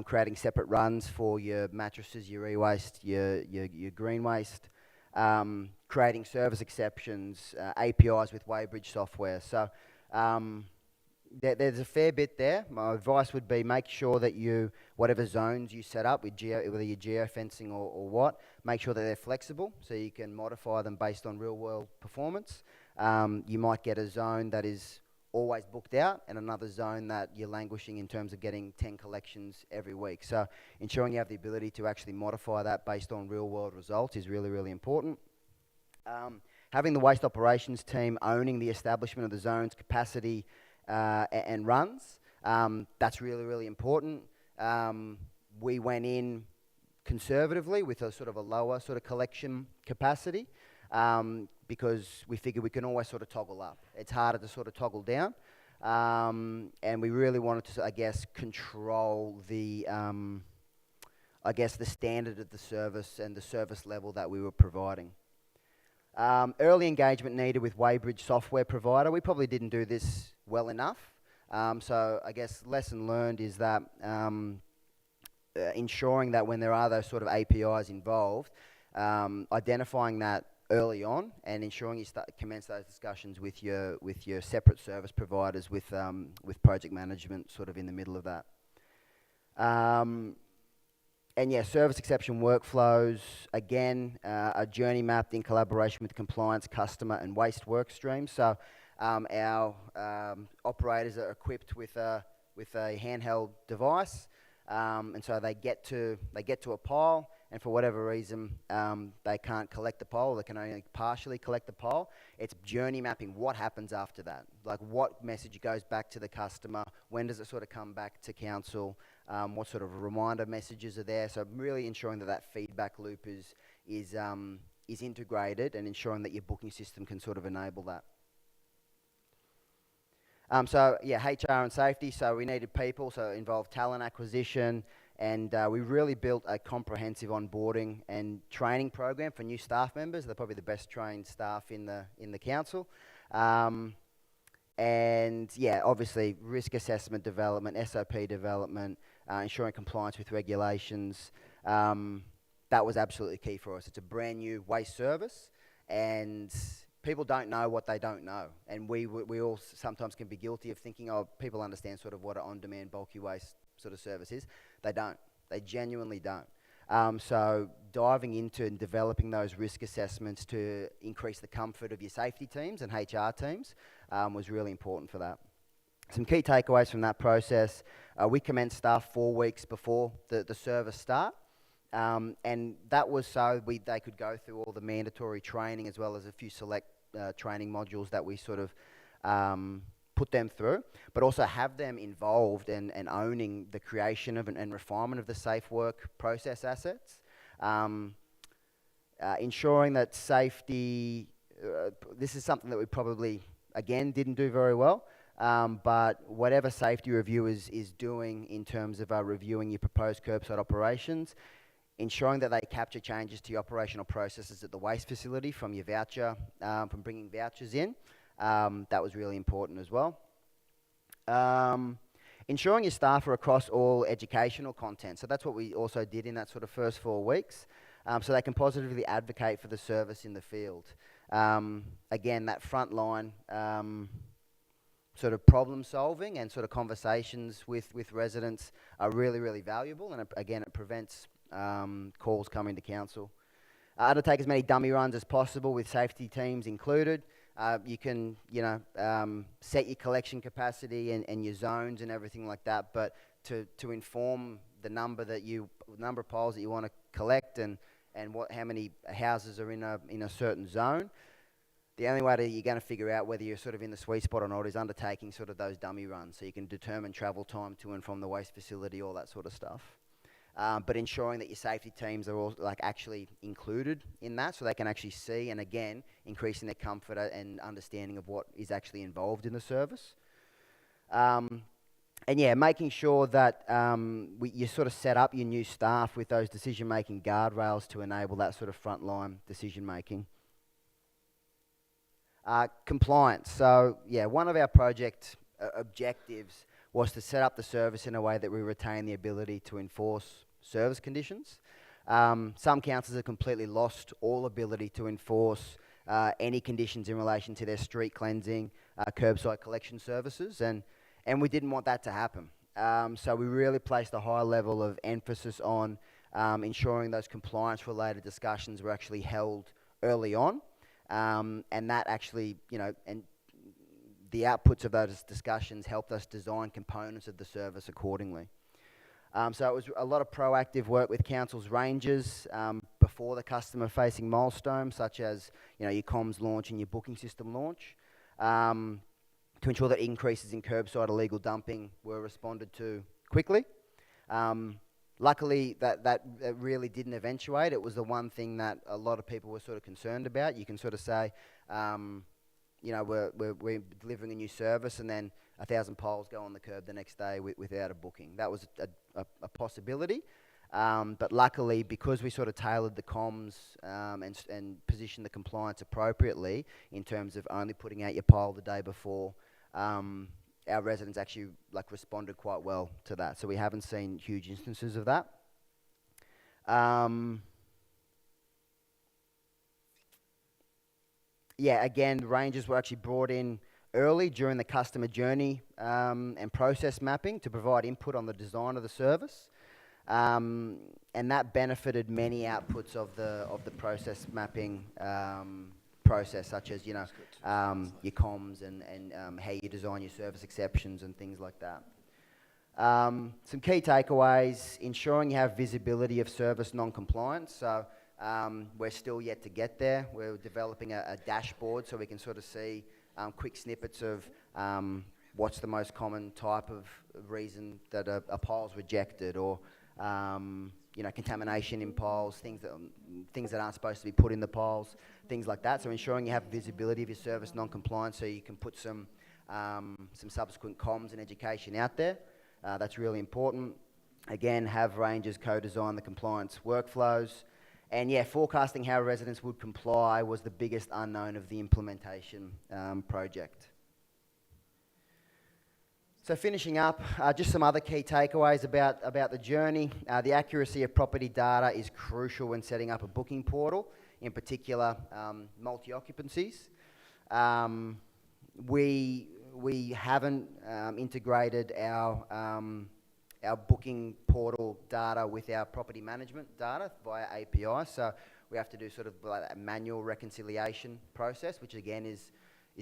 creating separate runs for your mattresses, your e-waste, your green waste, creating service exceptions, APIs with Weybridge software. So there's a fair bit there. My advice would be make sure that whatever zones you set up with whether you're geofencing or what, make sure that they're flexible so you can modify them based on real world performance. You might get a zone that is always booked out and another zone that you're languishing in terms of getting 10 collections every week. So ensuring you have the ability to actually modify that based on real world results is really, really important. Having the waste operations team owning the establishment of the zone's capacity and runs, that's really, really important. We went in conservatively with a sort of a lower sort of collection capacity because we figured we can always sort of toggle up. It's harder to sort of toggle down. And we really wanted to, I guess, control the standard of the service and the service level that we were providing. Early engagement needed with Weybridge software provider. We probably didn't do this well enough. So I guess lesson learned is that ensuring that when there are those sort of APIs involved, identifying that early on and ensuring you commence those discussions with your separate service providers with project management sort of in the middle of that. And yeah, service exception workflows, again, are journey mapped in collaboration with compliance, customer and waste work streams. So our operators are equipped with a handheld device, and so they get to a pile, and for whatever reason they can't collect the pile, they can only partially collect the pile. It's journey mapping what happens after that, like what message goes back to the customer, when does it sort of come back to council, what sort of reminder messages are there. So really ensuring that feedback loop is integrated and ensuring that your booking system can sort of enable that. So yeah, HR and safety. So we needed people, so it involved talent acquisition, and we really built a comprehensive onboarding and training program for new staff members. They're probably the best trained staff in the council. And yeah, obviously risk assessment development, SOP development, ensuring compliance with regulations. That was absolutely key for us. It's a brand new waste service, and people don't know what they don't know. And we all sometimes can be guilty of thinking, oh, people understand sort of what an on-demand bulky waste sort of service is. They don't. They genuinely don't. So diving into and developing those risk assessments to increase the comfort of your safety teams and HR teams was really important for that. Some key takeaways from that process. We commenced staff 4 weeks before the service start. And that was so they could go through all the mandatory training as well as a few select training modules that we sort of put them through, but also have them involved and owning the creation of and refinement of the safe work process assets. Ensuring that safety, this is something that we probably, again, didn't do very well. But whatever safety review is doing in terms of reviewing your proposed curbside operations, ensuring that they capture changes to your operational processes at the waste facility from your voucher, from bringing vouchers in, that was really important as well. Ensuring your staff are across all educational content. So that's what we also did in that sort of first 4 weeks, so they can positively advocate for the service in the field. Again, that frontline sort of problem solving and sort of conversations with residents are really, really valuable, and again, it prevents calls coming to council. Undertake as many dummy runs as possible with safety teams included. You can, set your collection capacity and your zones and everything like that, but to inform the number of piles that you want to collect and how many houses are in a certain zone, the only way you're going to figure out whether you're sort of in the sweet spot or not is undertaking sort of those dummy runs, so you can determine travel time to and from the waste facility, all that sort of stuff. But ensuring that your safety teams are all actually included in that, so they can actually see, and again, increasing their comfort and understanding of what is actually involved in the service. And yeah, making sure that you sort of set up your new staff with those decision-making guardrails to enable that sort of frontline decision-making. Compliance. So yeah, one of our project objectives was to set up the service in a way that we retain the ability to enforce service conditions. Some councils have completely lost all ability to enforce any conditions in relation to their street cleansing, curbside collection services, and we didn't want that to happen. So we really placed a high level of emphasis on ensuring those compliance-related discussions were actually held early on, and that actually, and the outputs of those discussions helped us design components of the service accordingly. So it was a lot of proactive work with council's rangers before the customer-facing milestones, such as your comms launch and your booking system launch, to ensure that increases in curbside illegal dumping were responded to quickly. Luckily, that really didn't eventuate. It was the one thing that a lot of people were sort of concerned about. You can sort of say, we're delivering a new service, and then 1,000 poles go on the curb the next day without a booking. That was a possibility, but luckily, because we sort of tailored the comms and positioned the compliance appropriately in terms of only putting out your pole the day before, our residents actually responded quite well to that. So we haven't seen huge instances of that. Again, the rangers were actually brought in early during the customer journey and process mapping to provide input on the design of the service, and that benefited many outputs of the process mapping process, such as your comms and how you design your service exceptions and things like that. Some key takeaways: ensuring you have visibility of service non-compliance. So we're still yet to get there. We're developing a dashboard so we can sort of see quick snippets of what's the most common type of reason that a pole's rejected, or contamination in poles, things that aren't supposed to be put in the poles, things like that. So ensuring you have visibility of your service non-compliance, so you can put some subsequent comms and education out there. That's really important. Again, have rangers co-design the compliance workflows. And forecasting how residents would comply was the biggest unknown of the implementation project. So finishing up, just some other key takeaways about the journey. The accuracy of property data is crucial when setting up a booking portal, in particular multi-occupancies. We haven't integrated our booking portal data with our property management data via API, so we have to do sort of a manual reconciliation process, which again is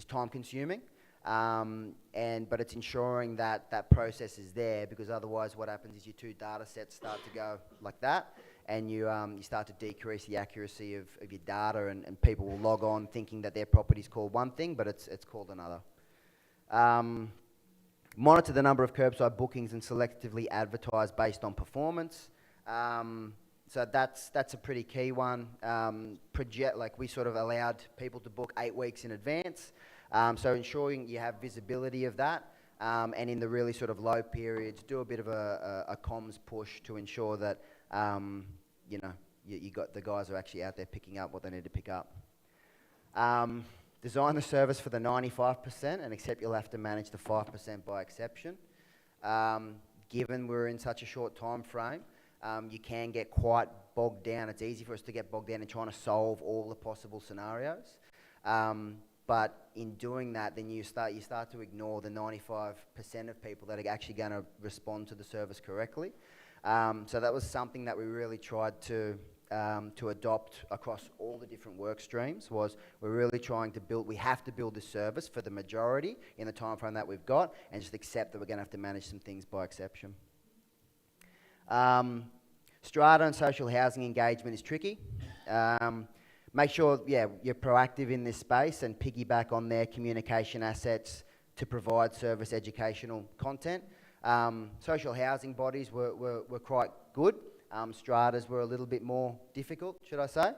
time consuming. But it's ensuring that process is there, because otherwise what happens is your two data sets start to go like that, and you start to decrease the accuracy of your data, and people will log on thinking that their property's called one thing, but it's called another. Monitor the number of curbside bookings and selectively advertise based on performance. So that's a pretty key one. We sort of allowed people to book 8 weeks in advance. So ensuring you have visibility of that, and in the really sort of low periods, do a bit of a comms push to ensure that you got the guys are actually out there picking up what they need to pick up. Design the service for the 95% and accept you'll have to manage the 5% by exception. Given we're in such a short time frame, you can get quite bogged down. It's easy for us to get bogged down in trying to solve all the possible scenarios. But in doing that, then you start to ignore the 95% of people that are actually going to respond to the service correctly. So that was something that we really tried to adopt across all the different work streams. Was we're really trying to build. We have to build this service for the majority in the time frame that we've got, and just accept that we're going to have to manage some things by exception. Strata and social housing engagement is tricky. Make sure, you're proactive in this space and piggyback on their communication assets to provide service educational content. Social housing bodies were quite good. Stratas were a little bit more difficult, should I say.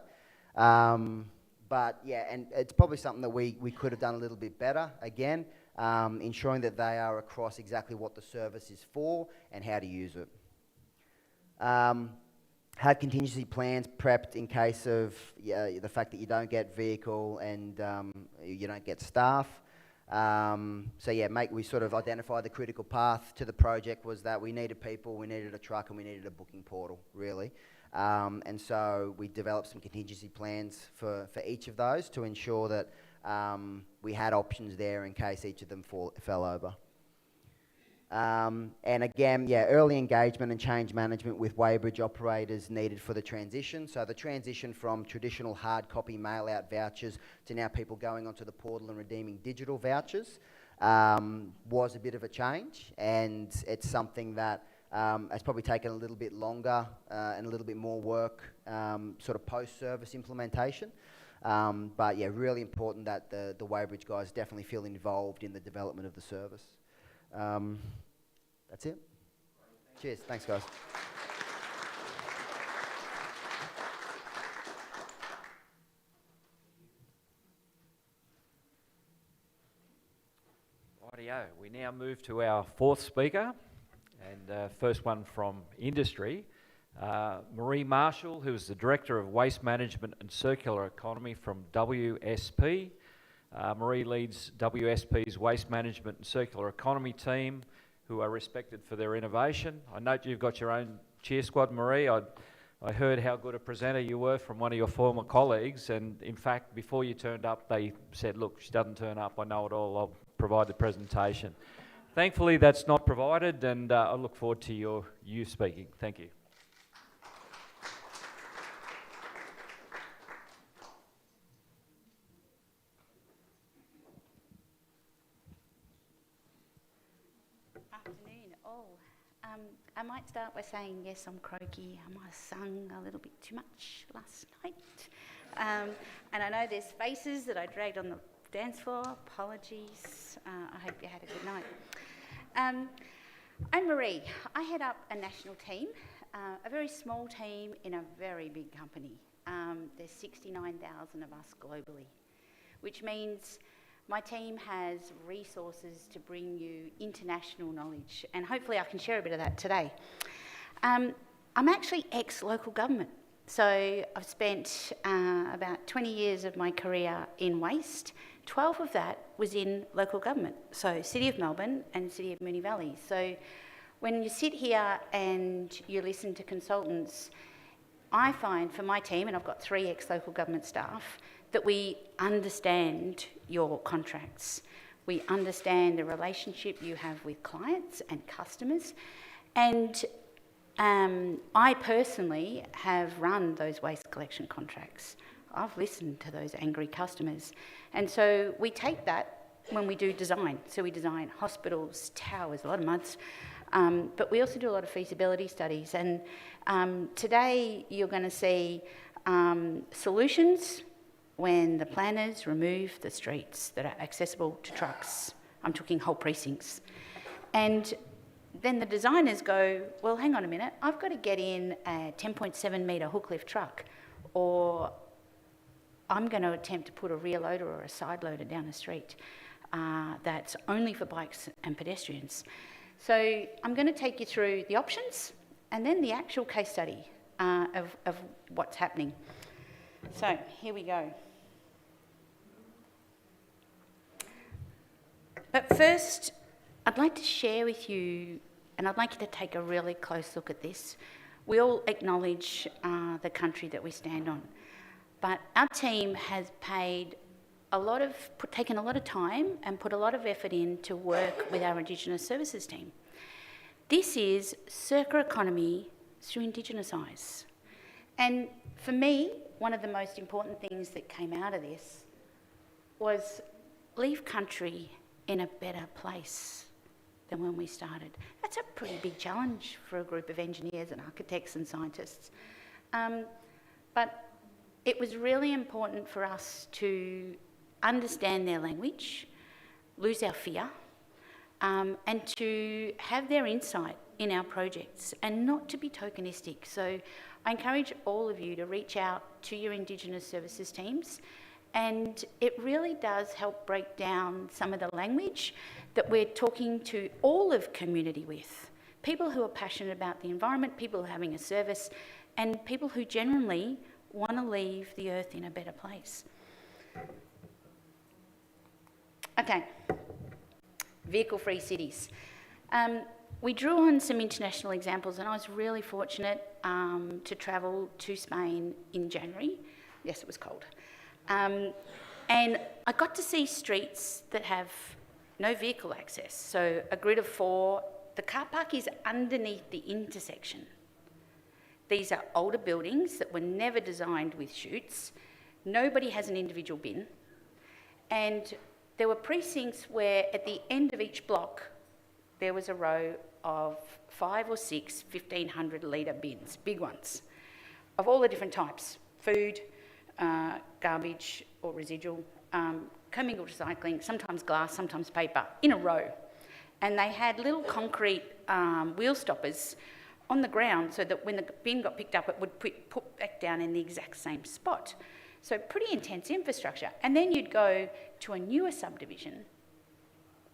But and it's probably something that we could have done a little bit better. Again, ensuring that they are across exactly what the service is for and how to use it. Had contingency plans prepped in case of the fact that you don't get vehicle and you don't get staff. We sort of identified the critical path to the project was that we needed people, we needed a truck, and we needed a booking portal, really. And so we developed some contingency plans for each of those to ensure that we had options there in case each of them fell over. And again, early engagement and change management with weighbridge operators needed for the transition. So the transition from traditional hard copy mail-out vouchers to now people going onto the portal and redeeming digital vouchers was a bit of a change, and it's something that has probably taken a little bit longer and a little bit more work sort of post-service implementation. But yeah, really important that the weighbridge guys definitely feel involved in the development of the service. That's it. Cheers. Thanks, guys. Rightio. We now move to our fourth speaker, and first one from industry. Maree Marshall, who is the Director of Waste Management and Circular Economy from WSP. Maree leads WSP's Waste Management and Circular Economy team, who are respected for their innovation. I note you've got your own cheer squad, Maree. I heard how good a presenter you were from one of your former colleagues, and in fact, before you turned up, they said, look, she doesn't turn up, I know it all, I'll provide the presentation. Thankfully, that's not provided, and I look forward to you speaking. Thank you. Afternoon, all. I might start by saying, yes, I'm croaky. I might have sung a little bit too much last night. And I know there's faces that I dragged on the dance floor. Apologies. I hope you had a good night. I'm Maree. I head up a national team, a very small team in a very big company. There's 69,000 of us globally, which means my team has resources to bring you international knowledge, and hopefully I can share a bit of that today. I'm actually ex-local government, so I've spent about 20 years of my career in waste. 12 of that was in local government, so City of Melbourne and City of Moonee Valley. So when you sit here and you listen to consultants, I find for my team, and I've got 3 ex-local government staff, that we understand your contracts. We understand the relationship you have with clients and customers. And I personally have run those waste collection contracts. I've listened to those angry customers. And so we take that when we do design. So we design hospitals, towers, a lot of muds. But we also do a lot of feasibility studies. And today you're going to see solutions when the planners remove the streets that are accessible to trucks. I'm talking whole precincts. And then the designers go, well, hang on a minute, I've got to get in a 10.7 metre hook lift truck, or I'm going to attempt to put a rear loader or a side loader down the street that's only for bikes and pedestrians. So I'm going to take you through the options and then the actual case study of what's happening. So here we go. But first, I'd like to share with you, and I'd like you to take a really close look at this. We all acknowledge the country that we stand on, but our team has taken a lot of time and put a lot of effort in to work with our Indigenous Services team. This is circular economy through Indigenous eyes. And for me, one of the most important things that came out of this was leave country in a better place than when we started. That's a pretty big challenge for a group of engineers and architects and scientists. But it was really important for us to understand their language, lose our fear, and to have their insight in our projects and not to be tokenistic. So I encourage all of you to reach out to your Indigenous Services teams, and it really does help break down some of the language that we're talking to all of community with. People who are passionate about the environment, people who are having a service, and people who generally want to leave the earth in a better place. Okay, vehicle-free cities. We drew on some international examples, and I was really fortunate to travel to Spain in January. Yes, it was cold. And I got to see streets that have no vehicle access. So a grid of 4, the car park is underneath the intersection. These are older buildings that were never designed with chutes. Nobody has an individual bin. And there were precincts where at the end of each block, there was a row of 5 or 6 1,500 litre bins, big ones, of all the different types: food, garbage or residual, commingled recycling, sometimes glass, sometimes paper, in a row. And they had little concrete wheel stoppers on the ground so that when the bin got picked up, it would put back down in the exact same spot. So pretty intense infrastructure. And then you'd go to a newer subdivision,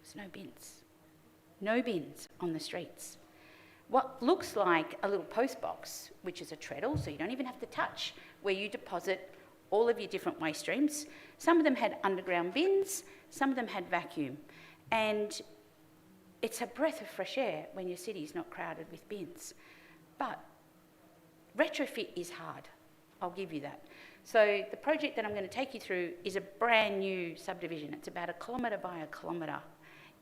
there's no bins. No bins on the streets. What looks like a little post box, which is a treadle, so you don't even have to touch, where you deposit all of your different waste streams. Some of them had underground bins, some of them had vacuum. And it's a breath of fresh air when your city's not crowded with bins. But retrofit is hard, I'll give you that. So the project that I'm going to take you through is a brand new subdivision. It's about 1 kilometre by 1 kilometre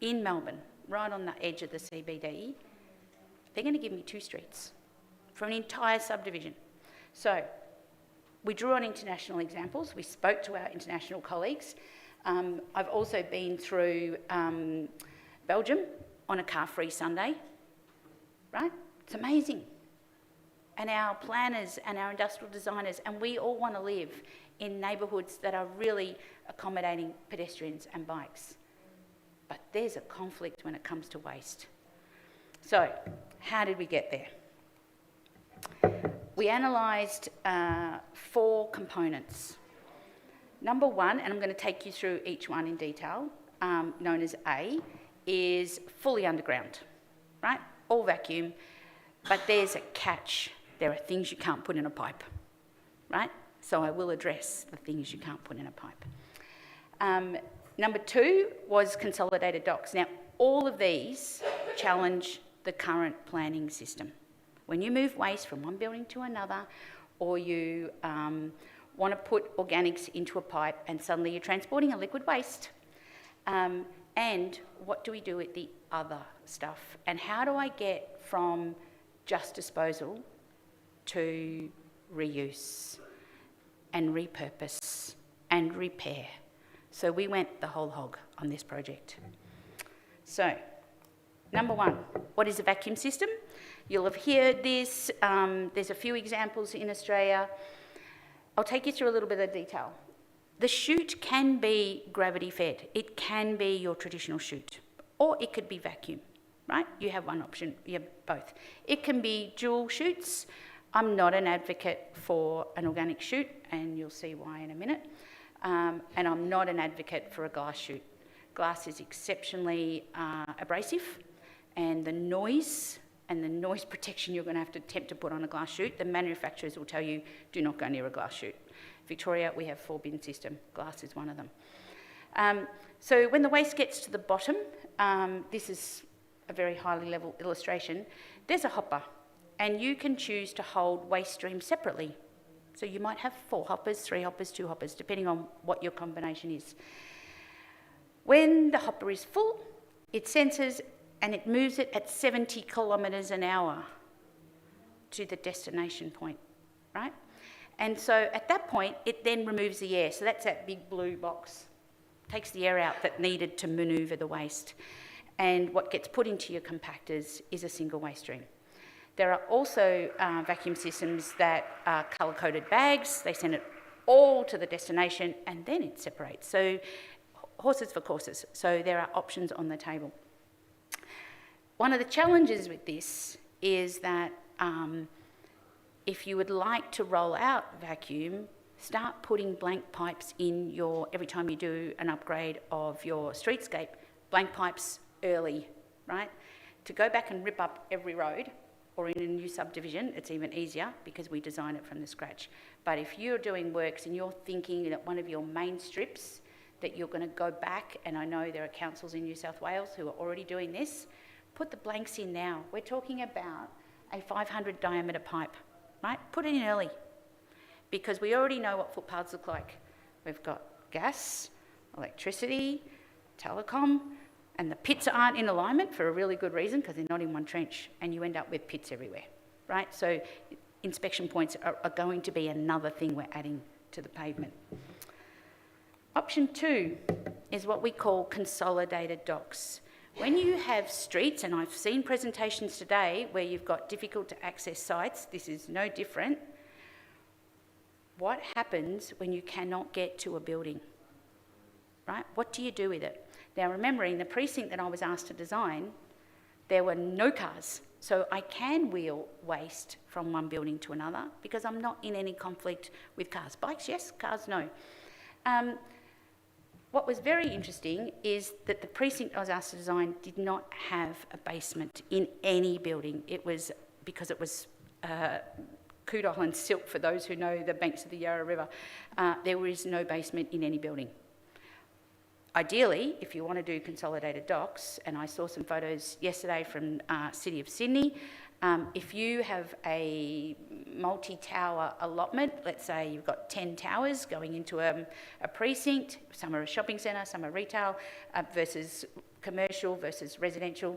in Melbourne, right on the edge of the CBD. They're going to give me 2 streets for an entire subdivision. So we drew on international examples. We spoke to our international colleagues. I've also been through Belgium on a car-free Sunday, right? It's amazing. And our planners and our industrial designers, and we all want to live in neighbourhoods that are really accommodating pedestrians and bikes. But there's a conflict when it comes to waste. So, how did we get there? We analysed 4 components. Number 1, and I'm going to take you through each one in detail, known as A, is fully underground, right? All vacuum, but there's a catch. There are things you can't put in a pipe, right? So I will address the things you can't put in a pipe. Number 2 was consolidated docks. Now, all of these challenge the current planning system. When you move waste from one building to another, or you want to put organics into a pipe and suddenly you're transporting a liquid waste, and what do we do with the other stuff? And how do I get from just disposal to reuse and repurpose and repair? So we went the whole hog on this project. So, number 1, what is a vacuum system? You'll have heard this. There's a few examples in Australia. I'll take you through a little bit of detail. The chute can be gravity fed. It can be your traditional chute, or it could be vacuum, right? You have one option, you have both. It can be dual chutes. I'm not an advocate for an organic chute, and you'll see why in a minute. And I'm not an advocate for a glass chute. Glass is exceptionally abrasive, and the noise protection you're going to have to attempt to put on a glass chute, the manufacturers will tell you, do not go near a glass chute. Victoria, we have 4-bin system. Glass is one of them. So when the waste gets to the bottom, this is a very highly level illustration, there's a hopper, and you can choose to hold waste streams separately. So you might have 4 hoppers, 3 hoppers, 2 hoppers, depending on what your combination is. When the hopper is full, it senses and it moves it at 70 kilometres an hour to the destination point, right? And so at that point, it then removes the air. So that's that big blue box. Takes the air out that needed to manoeuvre the waste. And what gets put into your compactors is a single waste stream. There are also vacuum systems that are colour-coded bags. They send it all to the destination and then it separates. So horses for courses. So there are options on the table. One of the challenges with this is that if you would like to roll out vacuum, start putting blank pipes in every time you do an upgrade of your streetscape, blank pipes early, right? To go back and rip up every road, or in a new subdivision, it's even easier because we design it from the scratch. But if you're doing works and you're thinking that one of your main strips that you're going to go back, and I know there are councils in New South Wales who are already doing this, Put the blanks in now. We're talking about a 500 diameter pipe, right? Put it in early, because we already know what footpaths look like. We've got gas, electricity, telecom, and the pits aren't in alignment for a really good reason, because they're not in one trench, and you end up with pits everywhere, right? So inspection points are going to be another thing we're adding to the pavement. Option 2 is what we call consolidated docks. When you have streets, and I've seen presentations today where you've got difficult to access sites, this is no different. What happens when you cannot get to a building, right? What do you do with it? Now, remembering the precinct that I was asked to design, there were no cars. So I can wheel waste from one building to another because I'm not in any conflict with cars. Bikes, yes, cars, no. What was very interesting is that the precinct I was asked to design did not have a basement in any building. It was because it was Coodle and Silk, for those who know the banks of the Yarra River. There was no basement in any building. Ideally, if you want to do consolidated docks, and I saw some photos yesterday from City of Sydney, if you have a multi-tower allotment, let's say you've got 10 towers going into a precinct, some are a shopping centre, some are retail, versus commercial versus residential,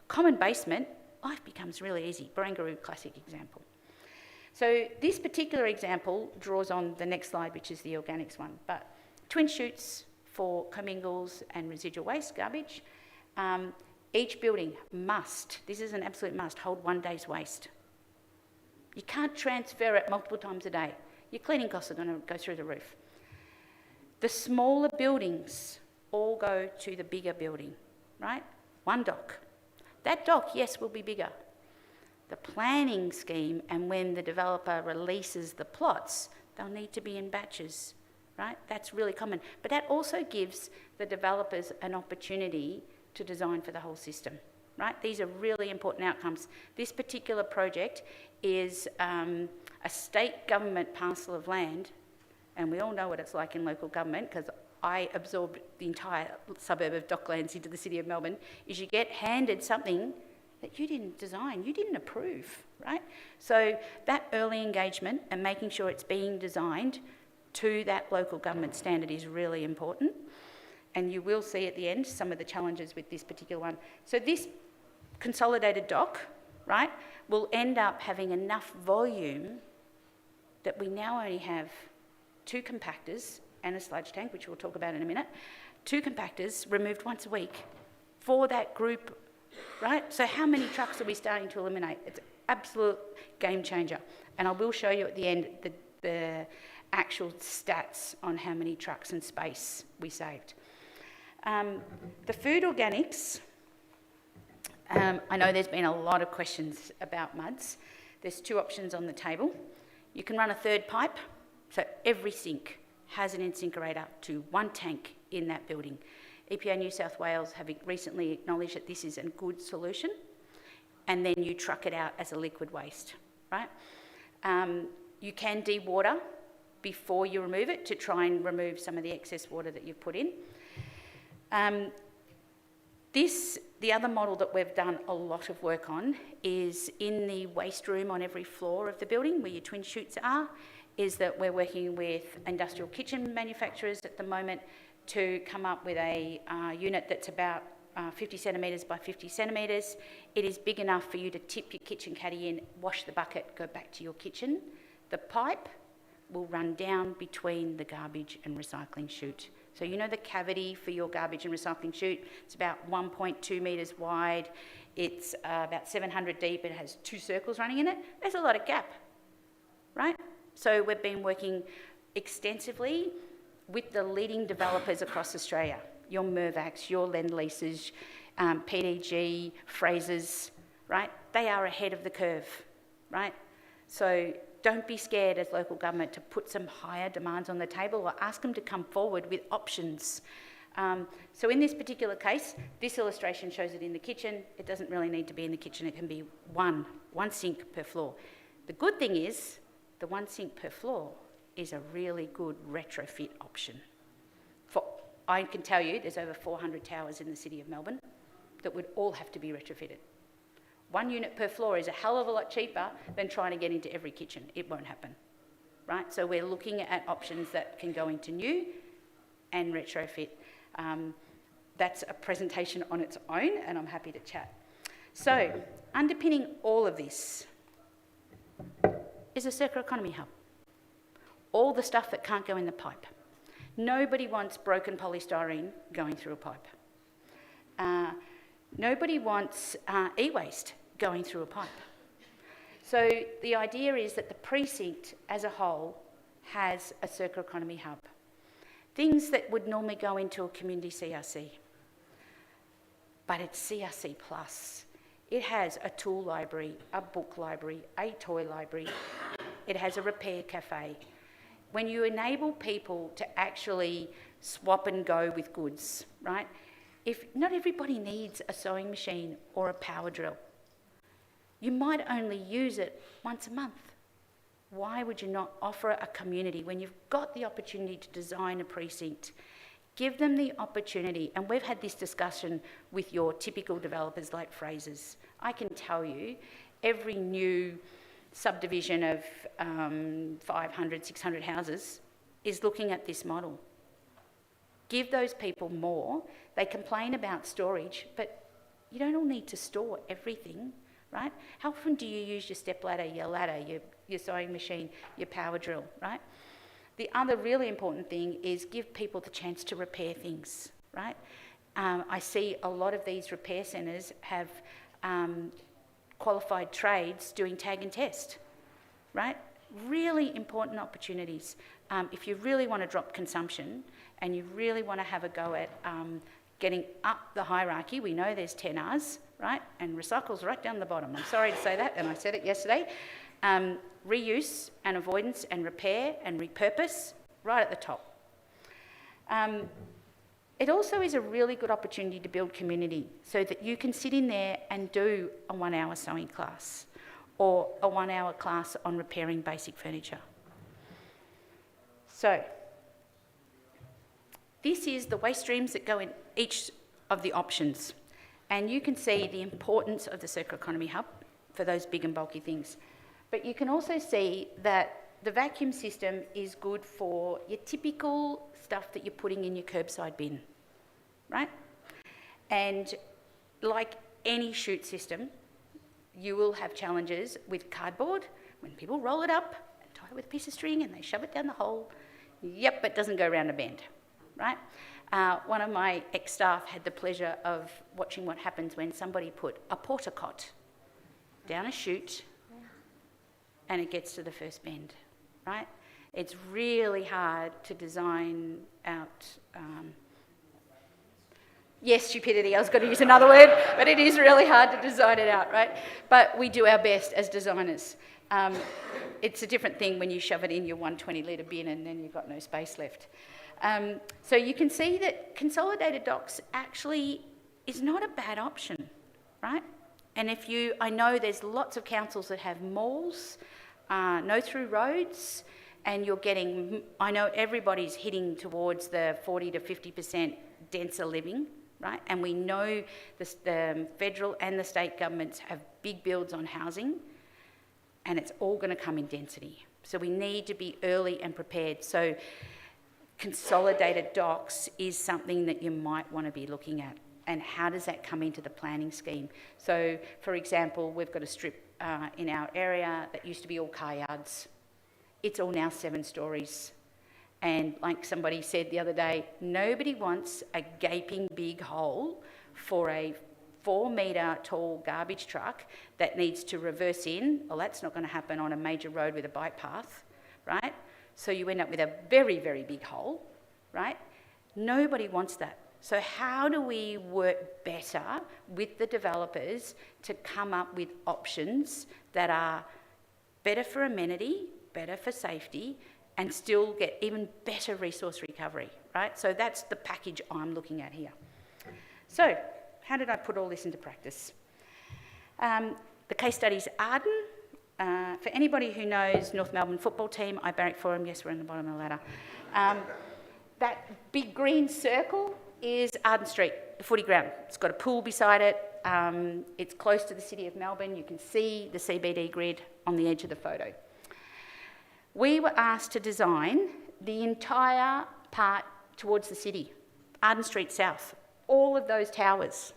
common basement, life becomes really easy. Barangaroo, classic example. So this particular example draws on the next slide, which is the organics one, but twin chutes for commingles and residual waste, garbage. Each building must, this is an absolute must, hold 1 day's waste. You can't transfer it multiple times a day. Your cleaning costs are going to go through the roof. The smaller buildings all go to the bigger building, right? One dock. That dock, yes, will be bigger. The planning scheme, and when the developer releases the plots, they'll need to be in batches, right? That's really common. But that also gives the developers an opportunity to design for the whole system, right? These are really important outcomes. This particular project is a state government parcel of land, and we all know what it's like in local government, because I absorbed the entire suburb of Docklands into the City of Melbourne, is you get handed something that you didn't design, you didn't approve, right? So that early engagement and making sure it's being designed to that local government standard is really important. And you will see at the end some of the challenges with this particular one. So this consolidated dock, right, will end up having enough volume that we now only have 2 compactors and a sludge tank, which we'll talk about in a minute, 2 compactors removed once a week for that group, right? So how many trucks are we starting to eliminate? It's an absolute game changer. And I will show you at the end the actual stats on how many trucks and space we saved. The food organics, I know there's been a lot of questions about MUDs. There's 2 options on the table. You can run a 3rd pipe, so every sink has an incinerator to 1 tank in that building. EPA New South Wales have recently acknowledged that this is a good solution, and then you truck it out as a liquid waste, right? You can dewater before you remove it to try and remove some of the excess water that you've put in. The other model that we've done a lot of work on is in the waste room on every floor of the building where your twin chutes are, is that we're working with industrial kitchen manufacturers at the moment to come up with a unit that's about 50 centimetres by 50 centimetres. It is big enough for you to tip your kitchen caddy in, wash the bucket, go back to your kitchen. The pipe will run down between the garbage and recycling chute. So you know the cavity for your garbage and recycling chute, it's about 1.2 metres wide, it's about 700 deep, it has 2 circles running in it. There's a lot of gap, right? So we've been working extensively with the leading developers across Australia, your Mirvacs, your Lendleases, PDG, Frasers, right? They are ahead of the curve, right? So don't be scared as local government to put some higher demands on the table, or ask them to come forward with options. So in this particular case, this illustration shows it in the kitchen. It doesn't really need to be in the kitchen. It can be one sink per floor. The good thing is the 1 sink per floor is a really good retrofit option. I can tell you there's over 400 towers in the City of Melbourne. that would all have to be retrofitted. 1 unit per floor is a hell of a lot cheaper than trying to get into every kitchen. It won't happen, right? So we're looking at options that can go into new and retrofit. That's a presentation on its own, and I'm happy to chat. So, underpinning all of this is a circular economy hub. All the stuff that can't go in the pipe. Nobody wants broken polystyrene going through a pipe. Nobody wants e-waste going through a pipe. So the idea is that the precinct as a whole has a circular economy hub. Things that would normally go into a community CRC. But it's CRC plus. It has a tool library, a book library, a toy library. It has a repair cafe. When you enable people to actually swap and go with goods, right? If not everybody needs a sewing machine or a power drill. You might only use it once a month. Why would you not offer a community when you've got the opportunity to design a precinct? Give them the opportunity, and we've had this discussion with your typical developers like Fraser's. I can tell you, every new subdivision of 500, 600 houses is looking at this model. Give those people more. They complain about storage, but you don't all need to store everything, right? How often do you use your stepladder, your sewing machine, your power drill, right? The other really important thing is give people the chance to repair things, right? I see a lot of these repair centres have qualified trades doing tag and test, right? Really important opportunities. If you really want to drop consumption and you really want to have a go at getting up the hierarchy, we know there's 10 Rs, right? And recycle's right down the bottom. I'm sorry to say that, and I said it yesterday. Reuse and avoidance and repair and repurpose, right at the top. It also is a really good opportunity to build community so that you can sit in there and do a 1 hour sewing class or a 1 hour class on repairing basic furniture. So, this is the waste streams that go in each of the options. And you can see the importance of the circular economy hub for those big and bulky things. But you can also see that the vacuum system is good for your typical stuff that you're putting in your curbside bin, right? And like any chute system, you will have challenges with cardboard when people roll it up and tie it with a piece of string and they shove it down the hole. Yep, it doesn't go around a bend, right? One of my ex-staff had the pleasure of watching what happens when somebody put a porta cot down a chute and it gets to the first bend, right? It's really hard to design out... yes, stupidity, I was going to use another word, but it is really hard to design it out, right? But we do our best as designers. It's a different thing when you shove it in your 120 litre bin and then you've got no space left. So you can see that consolidated docks actually is not a bad option, right? And I know there's lots of councils that have malls, no-through roads, and you're getting, I know everybody's hitting towards the 40 to 50% denser living, right? And we know the federal and the state governments have big builds on housing, and it's all going to come in density. So we need to be early and prepared. So consolidated docks is something that you might want to be looking at. And how does that come into the planning scheme? So, for example, we've got a strip in our area that used to be all car yards. It's all now 7 stories. And like somebody said the other day, nobody wants a gaping big hole for a 4-metre tall garbage truck that needs to reverse in. Well, that's not going to happen on a major road with a bike path, right? So you end up with a very, very big hole, right? Nobody wants that. So how do we work better with the developers to come up with options that are better for amenity, better for safety, and still get even better resource recovery, right? So that's the package I'm looking at here. So how did I put all this into practice? The case study's Arden. For anybody who knows North Melbourne football team, I barrack for them. Yes, we're in the bottom of the ladder. That big green circle is Arden Street, the footy ground. It's got a pool beside it. It's close to the City of Melbourne. You can see the CBD grid on the edge of the photo. We were asked to design the entire part towards the city, Arden Street South, all of those towers.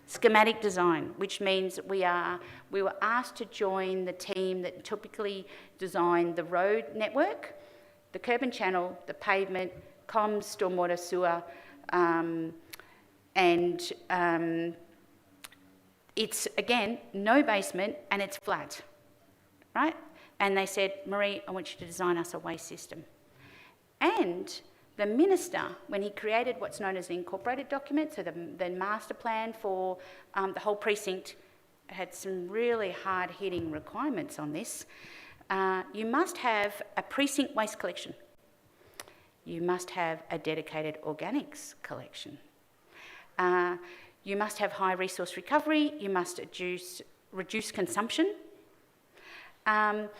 Schematic design, which means we were asked to join the team that typically designed the road network, the curb and channel, the pavement, comms, stormwater, sewer, it's, again, no basement and it's flat, right? And they said, Maree, I want you to design us a waste system. And the minister, when he created what's known as the incorporated document, so the master plan for the whole precinct, had some really hard-hitting requirements on this. You must have a precinct waste collection. You must have a dedicated organics collection. You must have high resource recovery. You must reduce consumption. And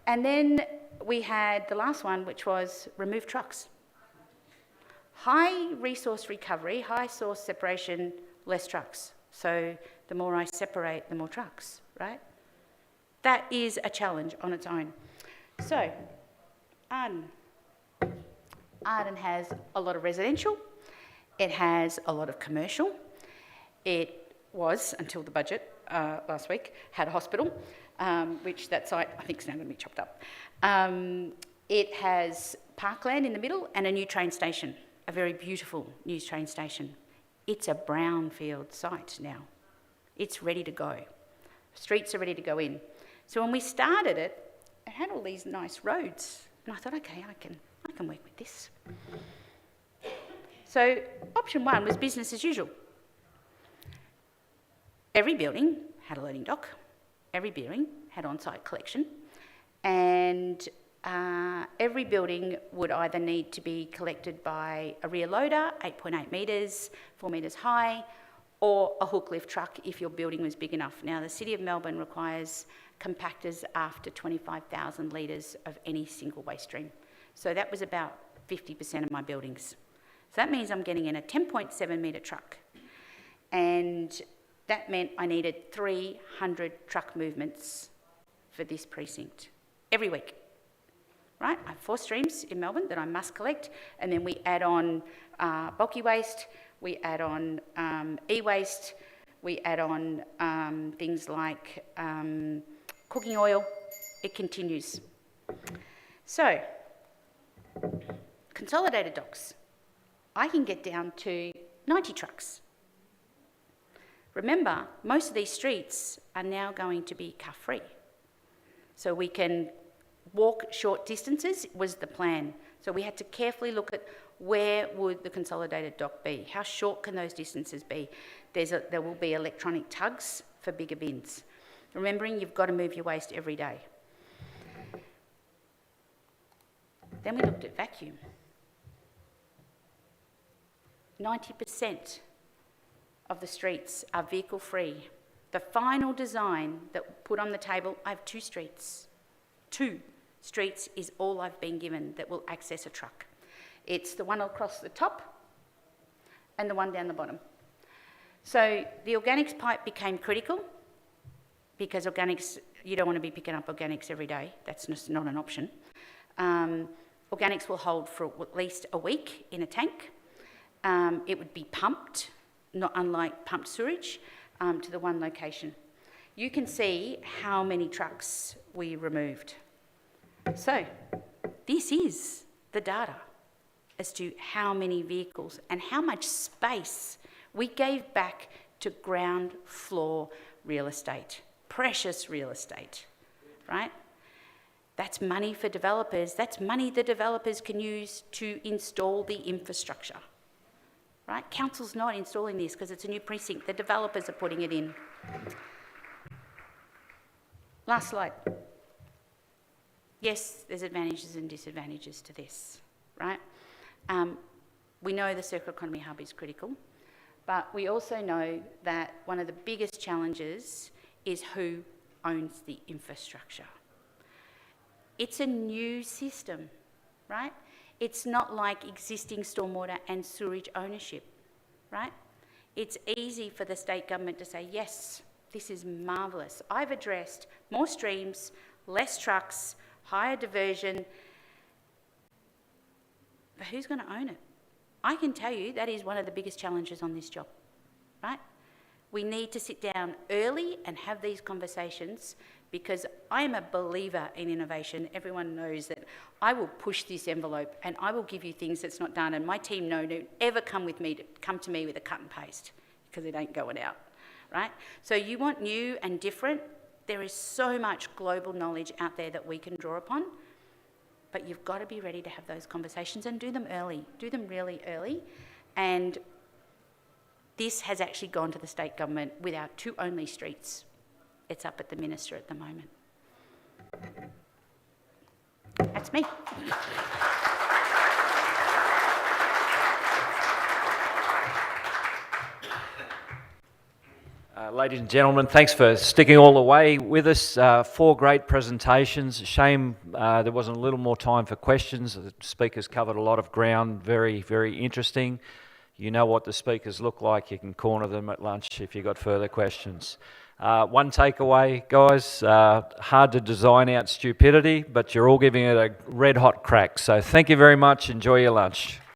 then we had the last one, which was remove trucks. High resource recovery, high source separation, less trucks. So the more I separate, the more trucks, right? That is a challenge on its own. So, Arden has a lot of residential. It has a lot of commercial. It was, until the budget last week, had a hospital, which that site I think is now going to be chopped up. It has parkland in the middle and a new train station, a very beautiful new train station. It's a brownfield site now. It's ready to go. Streets are ready to go in. So when we started it, it had all these nice roads. And I thought, okay, I can work with this. So option one was business as usual. Every building had a loading dock. Every building had on-site collection. And every building would either need to be collected by a rear loader, 8.8 metres, 4 metres high, or a hook lift truck if your building was big enough. Now, the City of Melbourne requires compactors after 25,000 litres of any single waste stream. So that was about 50% of my buildings. So that means I'm getting in a 10.7 metre truck. And that meant I needed 300 truck movements for this precinct every week. Right? I have 4 streams in Melbourne that I must collect, and then we add on bulky waste, we add on e-waste, we add on things like cooking oil. It continues. So, consolidated docks. I can get down to 90 trucks. Remember, most of these streets are now going to be car-free. So we can walk short distances was the plan. So we had to carefully look at where would the consolidated dock be? How short can those distances be? There will be electronic tugs for bigger bins. Remembering you've got to move your waste every day. Then we looked at vacuum. 90% of the streets are vehicle-free. The final design that put on the table, I have 2 streets. 2 streets is all I've been given that will access a truck. It's the one across the top and the one down the bottom. So the organics pipe became critical because organics, you don't want to be picking up organics every day. That's just not an option. Organics will hold for at least a week in a tank. It would be pumped, not unlike pumped sewage, to the one location. You can see how many trucks we removed. So this is the data as to how many vehicles and how much space we gave back to ground floor real estate, precious real estate, right? That's money for developers. That's money the developers can use to install the infrastructure, right? Council's not installing this because it's a new precinct. The developers are putting it in. Last slide. Yes, there's advantages and disadvantages to this, right? We know the circular economy hub is critical, but we also know that one of the biggest challenges is who owns the infrastructure. It's a new system, right? It's not like existing stormwater and sewage ownership. right? It's easy for the state government to say, yes, this is marvellous. I've addressed more streams, less trucks, higher diversion. But who's going to own it? I can tell you that is one of the biggest challenges on this job, right? We need to sit down early and have these conversations, because I am a believer in innovation. Everyone knows that I will push this envelope and I will give you things that's not done, and my team don't ever come to me with a cut and paste, because it ain't going out, right? So you want new and different. There is so much global knowledge out there that we can draw upon, but you've got to be ready to have those conversations and do them early. Do them really early. And this has actually gone to the state government with our 2 only streets. It's up at the minister at the moment. That's me. Ladies and gentlemen, thanks for sticking all the way with us. 4 great presentations. Shame there wasn't a little more time for questions. The speakers covered a lot of ground. Very, very interesting. You know what the speakers look like. You can corner them at lunch if you've got further questions. One takeaway, guys, hard to design out stupidity, but you're all giving it a red hot crack. So thank you very much. Enjoy your lunch.